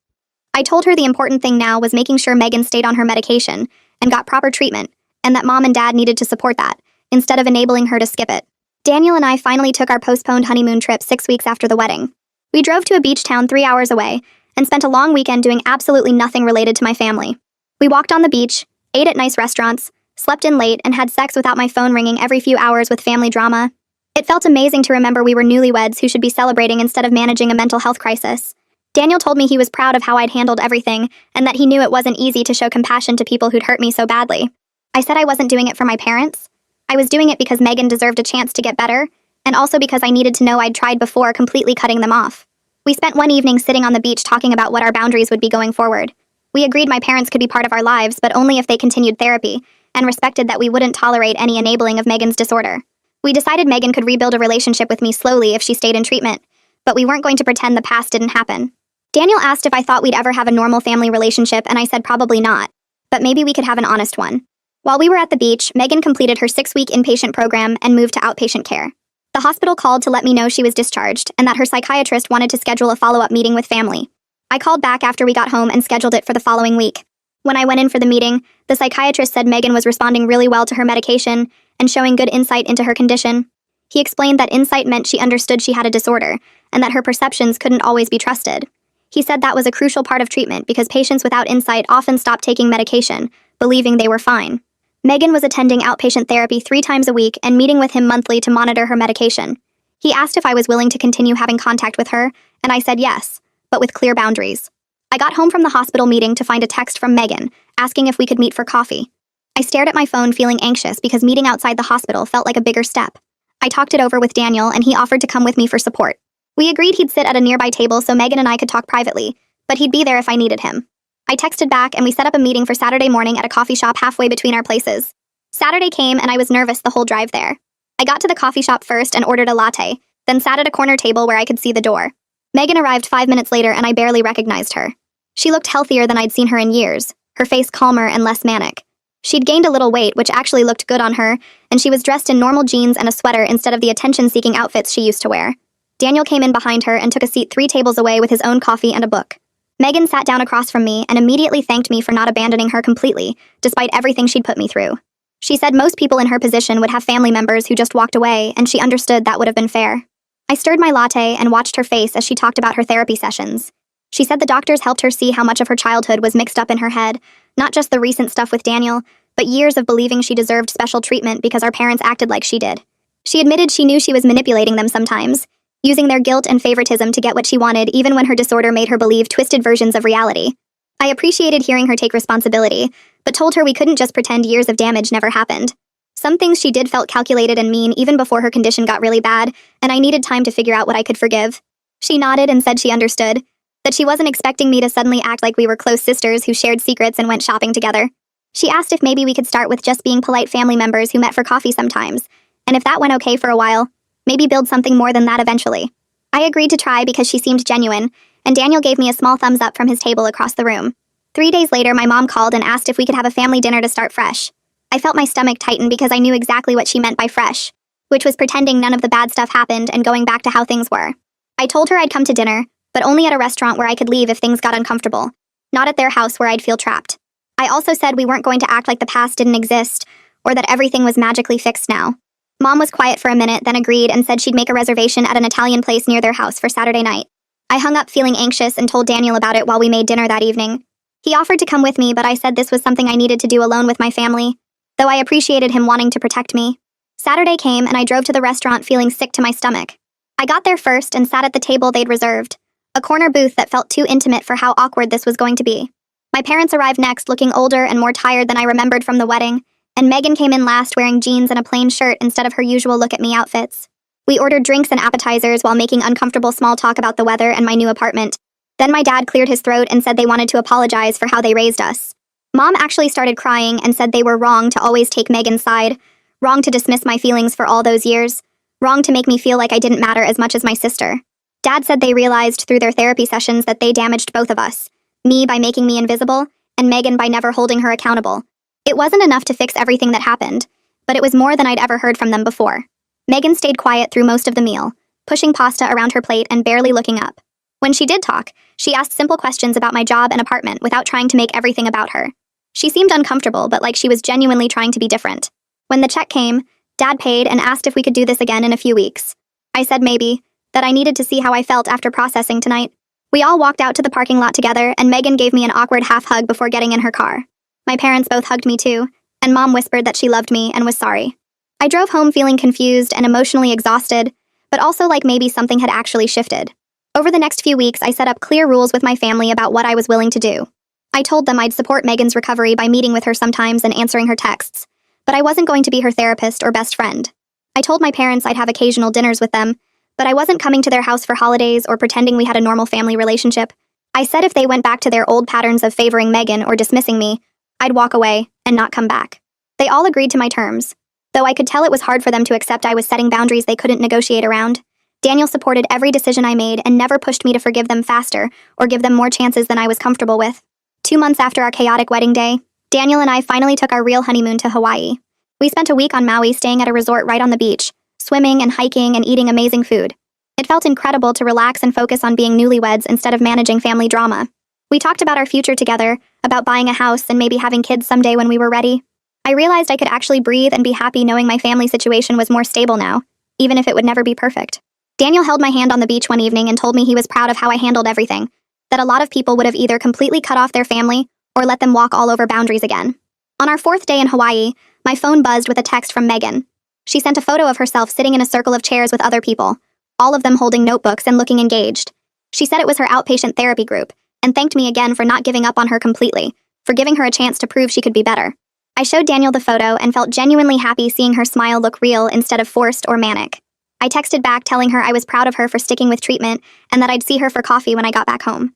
I told her the important thing now was making sure Megan stayed on her medication and got proper treatment, and that Mom and Dad needed to support that, instead of enabling her to skip it. Daniel and I finally took our postponed honeymoon trip 6 weeks after the wedding. We drove to a beach town 3 hours away and spent a long weekend doing absolutely nothing related to my family. We walked on the beach, ate at nice restaurants, slept in late, and had sex without my phone ringing every few hours with family drama. It felt amazing to remember we were newlyweds who should be celebrating instead of managing a mental health crisis. Daniel told me he was proud of how I'd handled everything and that he knew it wasn't easy to show compassion to people who'd hurt me so badly. I said I wasn't doing it for my parents. I was doing it because Megan deserved a chance to get better, and also because I needed to know I'd tried before completely cutting them off. We spent one evening sitting on the beach talking about what our boundaries would be going forward. We agreed my parents could be part of our lives, but only if they continued therapy, and respected that we wouldn't tolerate any enabling of Megan's disorder. We decided Megan could rebuild a relationship with me slowly if she stayed in treatment, but we weren't going to pretend the past didn't happen. Daniel asked if I thought we'd ever have a normal family relationship, and I said probably not, but maybe we could have an honest one. While we were at the beach, Megan completed her 6-week inpatient program and moved to outpatient care. The hospital called to let me know she was discharged and that her psychiatrist wanted to schedule a follow-up meeting with family. I called back after we got home and scheduled it for the following week. When I went in for the meeting, the psychiatrist said Megan was responding really well to her medication and showing good insight into her condition. He explained that insight meant she understood she had a disorder, and that her perceptions couldn't always be trusted. He said that was a crucial part of treatment because patients without insight often stopped taking medication, believing they were fine. Megan was attending outpatient therapy 3 times a week and meeting with him monthly to monitor her medication. He asked if I was willing to continue having contact with her, and I said yes, but with clear boundaries. I got home from the hospital meeting to find a text from Megan, asking if we could meet for coffee. I stared at my phone feeling anxious because meeting outside the hospital felt like a bigger step. I talked it over with Daniel and he offered to come with me for support. We agreed he'd sit at a nearby table so Megan and I could talk privately, but he'd be there if I needed him. I texted back and we set up a meeting for Saturday morning at a coffee shop halfway between our places. Saturday came and I was nervous the whole drive there. I got to the coffee shop first and ordered a latte, then sat at a corner table where I could see the door. Megan arrived 5 minutes later and I barely recognized her. She looked healthier than I'd seen her in years, her face calmer and less manic. She'd gained a little weight, which actually looked good on her, and she was dressed in normal jeans and a sweater instead of the attention-seeking outfits she used to wear. Daniel came in behind her and took a seat 3 tables away with his own coffee and a book. Megan sat down across from me and immediately thanked me for not abandoning her completely, despite everything she'd put me through. She said most people in her position would have family members who just walked away, and she understood that would have been fair. I stirred my latte and watched her face as she talked about her therapy sessions. She said the doctors helped her see how much of her childhood was mixed up in her head, not just the recent stuff with Daniel, but years of believing she deserved special treatment because our parents acted like she did. She admitted she knew she was manipulating them sometimes, using their guilt and favoritism to get what she wanted even when her disorder made her believe twisted versions of reality. I appreciated hearing her take responsibility, but told her we couldn't just pretend years of damage never happened. Some things she did felt calculated and mean even before her condition got really bad, and I needed time to figure out what I could forgive. She nodded and said she understood, that she wasn't expecting me to suddenly act like we were close sisters who shared secrets and went shopping together. She asked if maybe we could start with just being polite family members who met for coffee sometimes, and if that went okay for a while, maybe build something more than that eventually. I agreed to try because she seemed genuine, and Daniel gave me a small thumbs up from his table across the room. 3 days later, my mom called and asked if we could have a family dinner to start fresh. I felt my stomach tighten because I knew exactly what she meant by fresh, which was pretending none of the bad stuff happened and going back to how things were. I told her I'd come to dinner, but only at a restaurant where I could leave if things got uncomfortable, not at their house where I'd feel trapped. I also said we weren't going to act like the past didn't exist, or that everything was magically fixed now. Mom was quiet for a minute, then agreed and said she'd make a reservation at an Italian place near their house for Saturday night. I hung up feeling anxious and told Daniel about it while we made dinner that evening. He offered to come with me, but I said this was something I needed to do alone with my family, though I appreciated him wanting to protect me. Saturday came and I drove to the restaurant feeling sick to my stomach. I got there first and sat at the table they'd reserved, a corner booth that felt too intimate for how awkward this was going to be. My parents arrived next looking older and more tired than I remembered from the wedding, and Megan came in last wearing jeans and a plain shirt instead of her usual look-at-me outfits. We ordered drinks and appetizers while making uncomfortable small talk about the weather and my new apartment. Then my dad cleared his throat and said they wanted to apologize for how they raised us. Mom actually started crying and said they were wrong to always take Megan's side, wrong to dismiss my feelings for all those years, wrong to make me feel like I didn't matter as much as my sister. Dad said they realized through their therapy sessions that they damaged both of us, me by making me invisible, and Megan by never holding her accountable. It wasn't enough to fix everything that happened, but it was more than I'd ever heard from them before. Megan stayed quiet through most of the meal, pushing pasta around her plate and barely looking up. When she did talk, she asked simple questions about my job and apartment without trying to make everything about her. She seemed uncomfortable, but like she was genuinely trying to be different. When the check came, Dad paid and asked if we could do this again in a few weeks. I said maybe, that I needed to see how I felt after processing tonight. We all walked out to the parking lot together, and Megan gave me an awkward half hug before getting in her car. My parents both hugged me too, and Mom whispered that she loved me and was sorry. I drove home feeling confused and emotionally exhausted, but also like maybe something had actually shifted. Over the next few weeks, I set up clear rules with my family about what I was willing to do. I told them I'd support Megan's recovery by meeting with her sometimes and answering her texts, but I wasn't going to be her therapist or best friend. I told my parents I'd have occasional dinners with them, but I wasn't coming to their house for holidays or pretending we had a normal family relationship. I said if they went back to their old patterns of favoring Megan or dismissing me, I'd walk away and not come back. They all agreed to my terms, though I could tell it was hard for them to accept I was setting boundaries they couldn't negotiate around. Daniel supported every decision I made and never pushed me to forgive them faster or give them more chances than I was comfortable with. 2 months after our chaotic wedding day, Daniel and I finally took our real honeymoon to Hawaii. We spent a week on Maui staying at a resort right on the beach, swimming and hiking and eating amazing food. It felt incredible to relax and focus on being newlyweds instead of managing family drama. We talked about our future together, about buying a house and maybe having kids someday when we were ready. I realized I could actually breathe and be happy knowing my family situation was more stable now. even if it would never be perfect. Daniel held my hand on the beach one evening and told me he was proud of how I handled everything, that a lot of people would have either completely cut off their family or let them walk all over boundaries again. On our 4th day in Hawaii, my phone buzzed with a text from Megan. She sent a photo of herself sitting in a circle of chairs with other people, all of them holding notebooks and looking engaged. She said it was her outpatient therapy group, and thanked me again for not giving up on her completely, for giving her a chance to prove she could be better. I showed Daniel the photo and felt genuinely happy seeing her smile look real instead of forced or manic. I texted back telling her I was proud of her for sticking with treatment and that I'd see her for coffee when I got back home.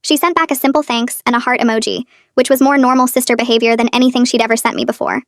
She sent back a simple thanks and a heart emoji, which was more normal sister behavior than anything she'd ever sent me before.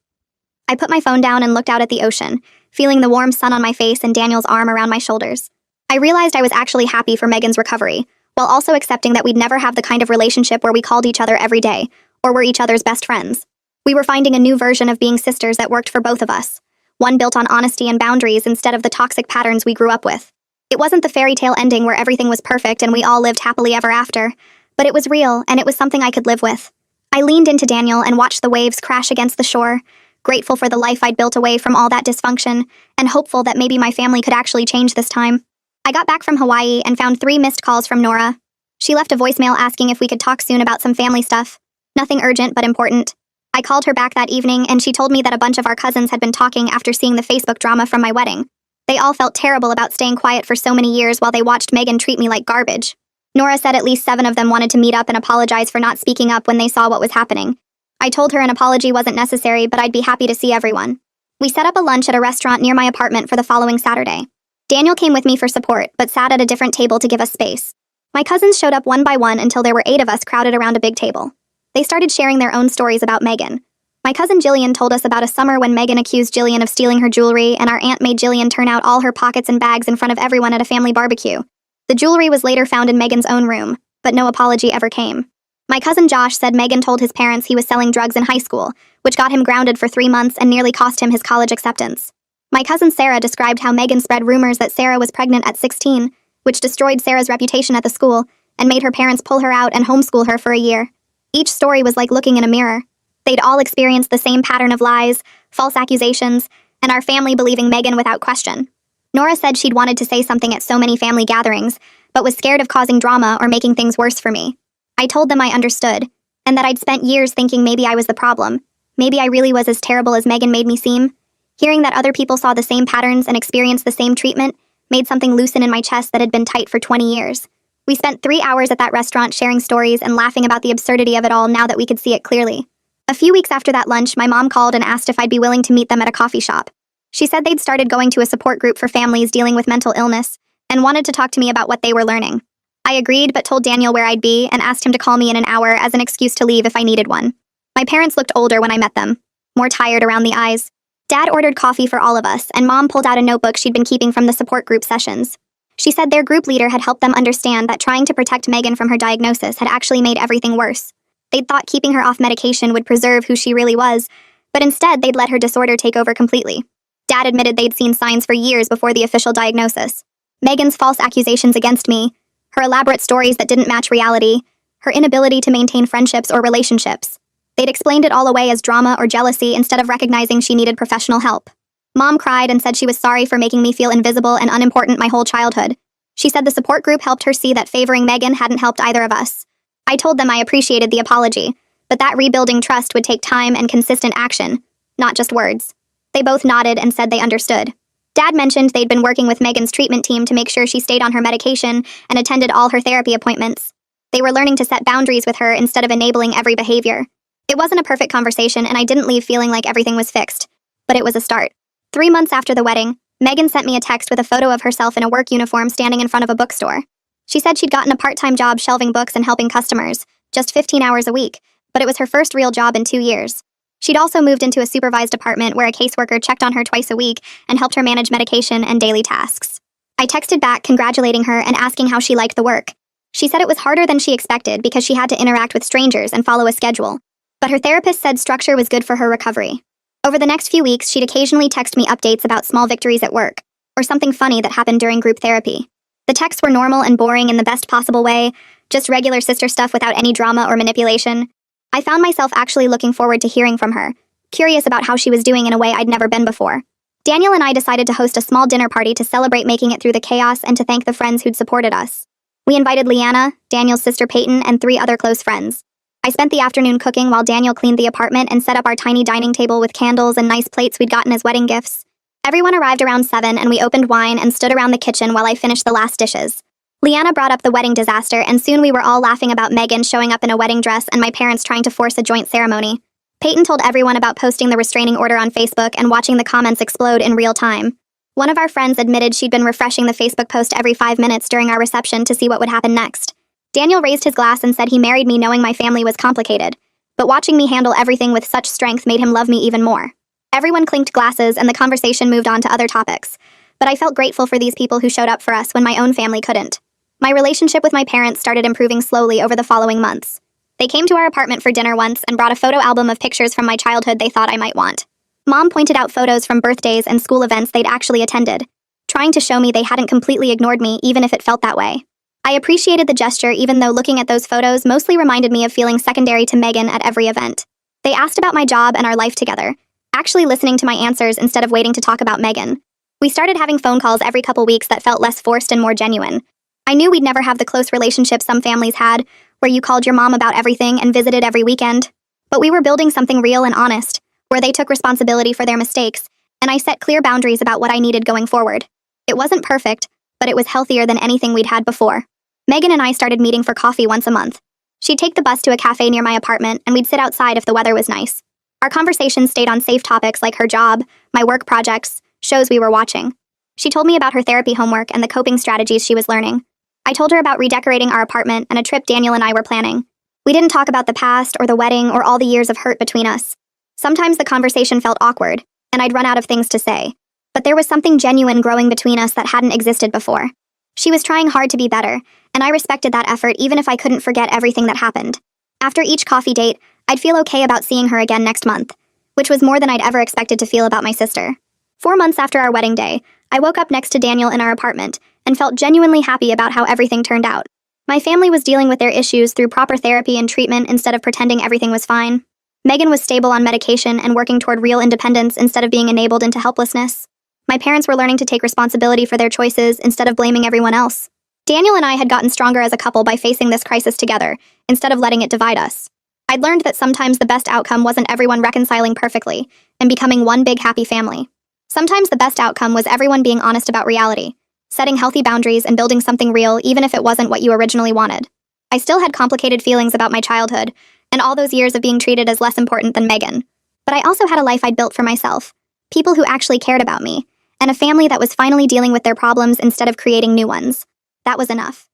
I put my phone down and looked out at the ocean, feeling the warm sun on my face and Daniel's arm around my shoulders. I realized I was actually happy for Megan's recovery, while also accepting that we'd never have the kind of relationship where we called each other every day, or were each other's best friends. We were finding a new version of being sisters that worked for both of us, one built on honesty and boundaries instead of the toxic patterns we grew up with. It wasn't the fairy tale ending where everything was perfect and we all lived happily ever after, but it was real and it was something I could live with. I leaned into Daniel and watched the waves crash against the shore, grateful for the life I'd built away from all that dysfunction, and hopeful that maybe my family could actually change this time. I got back from Hawaii and found 3 missed calls from Nora. She left a voicemail asking if we could talk soon about some family stuff. Nothing urgent but important. I called her back that evening and she told me that a bunch of our cousins had been talking after seeing the Facebook drama from my wedding. They all felt terrible about staying quiet for so many years while they watched Megan treat me like garbage. Nora said at least 7 of them wanted to meet up and apologize for not speaking up when they saw what was happening. I told her an apology wasn't necessary, but I'd be happy to see everyone. We set up a lunch at a restaurant near my apartment for the following Saturday. Daniel came with me for support, but sat at a different table to give us space. My cousins showed up one by one until there were 8 of us crowded around a big table. They started sharing their own stories about Megan. My cousin Jillian told us about a summer when Megan accused Jillian of stealing her jewelry, and our aunt made Jillian turn out all her pockets and bags in front of everyone at a family barbecue. The jewelry was later found in Megan's own room, but no apology ever came. My cousin Josh said Megan told his parents he was selling drugs in high school, which got him grounded for 3 months and nearly cost him his college acceptance. My cousin Sarah described how Megan spread rumors that Sarah was pregnant at 16, which destroyed Sarah's reputation at the school and made her parents pull her out and homeschool her for a year. Each story was like looking in a mirror. They'd all experienced the same pattern of lies, false accusations, and our family believing Megan without question. Nora said she'd wanted to say something at so many family gatherings, but was scared of causing drama or making things worse for me. I told them I understood, and that I'd spent years thinking maybe I was the problem. Maybe I really was as terrible as Megan made me seem. Hearing that other people saw the same patterns and experienced the same treatment made something loosen in my chest that had been tight for 20 years. We spent 3 hours at that restaurant sharing stories and laughing about the absurdity of it all now that we could see it clearly. A few weeks after that lunch, my mom called and asked if I'd be willing to meet them at a coffee shop. She said they'd started going to a support group for families dealing with mental illness and wanted to talk to me about what they were learning. I agreed but told Daniel where I'd be and asked him to call me in an hour as an excuse to leave if I needed one. My parents looked older when I met them, more tired around the eyes. Dad ordered coffee for all of us, and Mom pulled out a notebook she'd been keeping from the support group sessions. She said their group leader had helped them understand that trying to protect Megan from her diagnosis had actually made everything worse. They'd thought keeping her off medication would preserve who she really was, but instead they'd let her disorder take over completely. Dad admitted they'd seen signs for years before the official diagnosis. Megan's false accusations against me, her elaborate stories that didn't match reality, her inability to maintain friendships or relationships. They'd explained it all away as drama or jealousy instead of recognizing she needed professional help. Mom cried and said she was sorry for making me feel invisible and unimportant my whole childhood. She said the support group helped her see that favoring Megan hadn't helped either of us. I told them I appreciated the apology, but that rebuilding trust would take time and consistent action, not just words. They both nodded and said they understood. Dad mentioned they'd been working with Megan's treatment team to make sure she stayed on her medication and attended all her therapy appointments. They were learning to set boundaries with her instead of enabling every behavior. It wasn't a perfect conversation and I didn't leave feeling like everything was fixed, but it was a start. 3 months after the wedding, Megan sent me a text with a photo of herself in a work uniform standing in front of a bookstore. She said she'd gotten a part-time job shelving books and helping customers, just 15 hours a week, but it was her first real job in 2 years. She'd also moved into a supervised apartment where a caseworker checked on her twice a week and helped her manage medication and daily tasks. I texted back congratulating her and asking how she liked the work. She said it was harder than she expected because she had to interact with strangers and follow a schedule, but her therapist said structure was good for her recovery. Over the next few weeks, she'd occasionally text me updates about small victories at work, or something funny that happened during group therapy. The texts were normal and boring in the best possible way, just regular sister stuff without any drama or manipulation. I found myself actually looking forward to hearing from her, curious about how she was doing in a way I'd never been before. Daniel and I decided to host a small dinner party to celebrate making it through the chaos and to thank the friends who'd supported us. We invited Leanna, Daniel's sister Peyton, and 3 other close friends. I spent the afternoon cooking while Daniel cleaned the apartment and set up our tiny dining table with candles and nice plates we'd gotten as wedding gifts. Everyone arrived around 7 and we opened wine and stood around the kitchen while I finished the last dishes. Leanna brought up the wedding disaster and soon we were all laughing about Megan showing up in a wedding dress and my parents trying to force a joint ceremony. Peyton told everyone about posting the restraining order on Facebook and watching the comments explode in real time. One of our friends admitted she'd been refreshing the Facebook post every 5 minutes during our reception to see what would happen next. Daniel raised his glass and said he married me knowing my family was complicated, but watching me handle everything with such strength made him love me even more. Everyone clinked glasses and the conversation moved on to other topics, but I felt grateful for these people who showed up for us when my own family couldn't. My relationship with my parents started improving slowly over the following months. They came to our apartment for dinner once and brought a photo album of pictures from my childhood they thought I might want. Mom pointed out photos from birthdays and school events they'd actually attended, trying to show me they hadn't completely ignored me even if it felt that way. I appreciated the gesture even though looking at those photos mostly reminded me of feeling secondary to Megan at every event. They asked about my job and our life together, actually listening to my answers instead of waiting to talk about Megan. We started having phone calls every couple weeks that felt less forced and more genuine. I knew we'd never have the close relationship some families had, where you called your mom about everything and visited every weekend. But we were building something real and honest, where they took responsibility for their mistakes, and I set clear boundaries about what I needed going forward. It wasn't perfect, but it was healthier than anything we'd had before. Megan and I started meeting for coffee once a month. She'd take the bus to a cafe near my apartment, and we'd sit outside if the weather was nice. Our conversations stayed on safe topics like her job, my work projects, shows we were watching. She told me about her therapy homework and the coping strategies she was learning. I told her about redecorating our apartment and a trip Daniel and I were planning. We didn't talk about the past or the wedding or all the years of hurt between us. Sometimes the conversation felt awkward, and I'd run out of things to say. But there was something genuine growing between us that hadn't existed before. She was trying hard to be better, and I respected that effort even if I couldn't forget everything that happened. After each coffee date, I'd feel okay about seeing her again next month, which was more than I'd ever expected to feel about my sister. 4 months after our wedding day, I woke up next to Daniel in our apartment and felt genuinely happy about how everything turned out. My family was dealing with their issues through proper therapy and treatment instead of pretending everything was fine. Megan was stable on medication and working toward real independence instead of being enabled into helplessness. My parents were learning to take responsibility for their choices instead of blaming everyone else. Daniel and I had gotten stronger as a couple by facing this crisis together, instead of letting it divide us. I'd learned that sometimes the best outcome wasn't everyone reconciling perfectly and becoming one big happy family. Sometimes the best outcome was everyone being honest about reality, setting healthy boundaries and building something real even if it wasn't what you originally wanted. I still had complicated feelings about my childhood and all those years of being treated as less important than Megan. But I also had a life I'd built for myself, people who actually cared about me, and a family that was finally dealing with their problems instead of creating new ones. That was enough.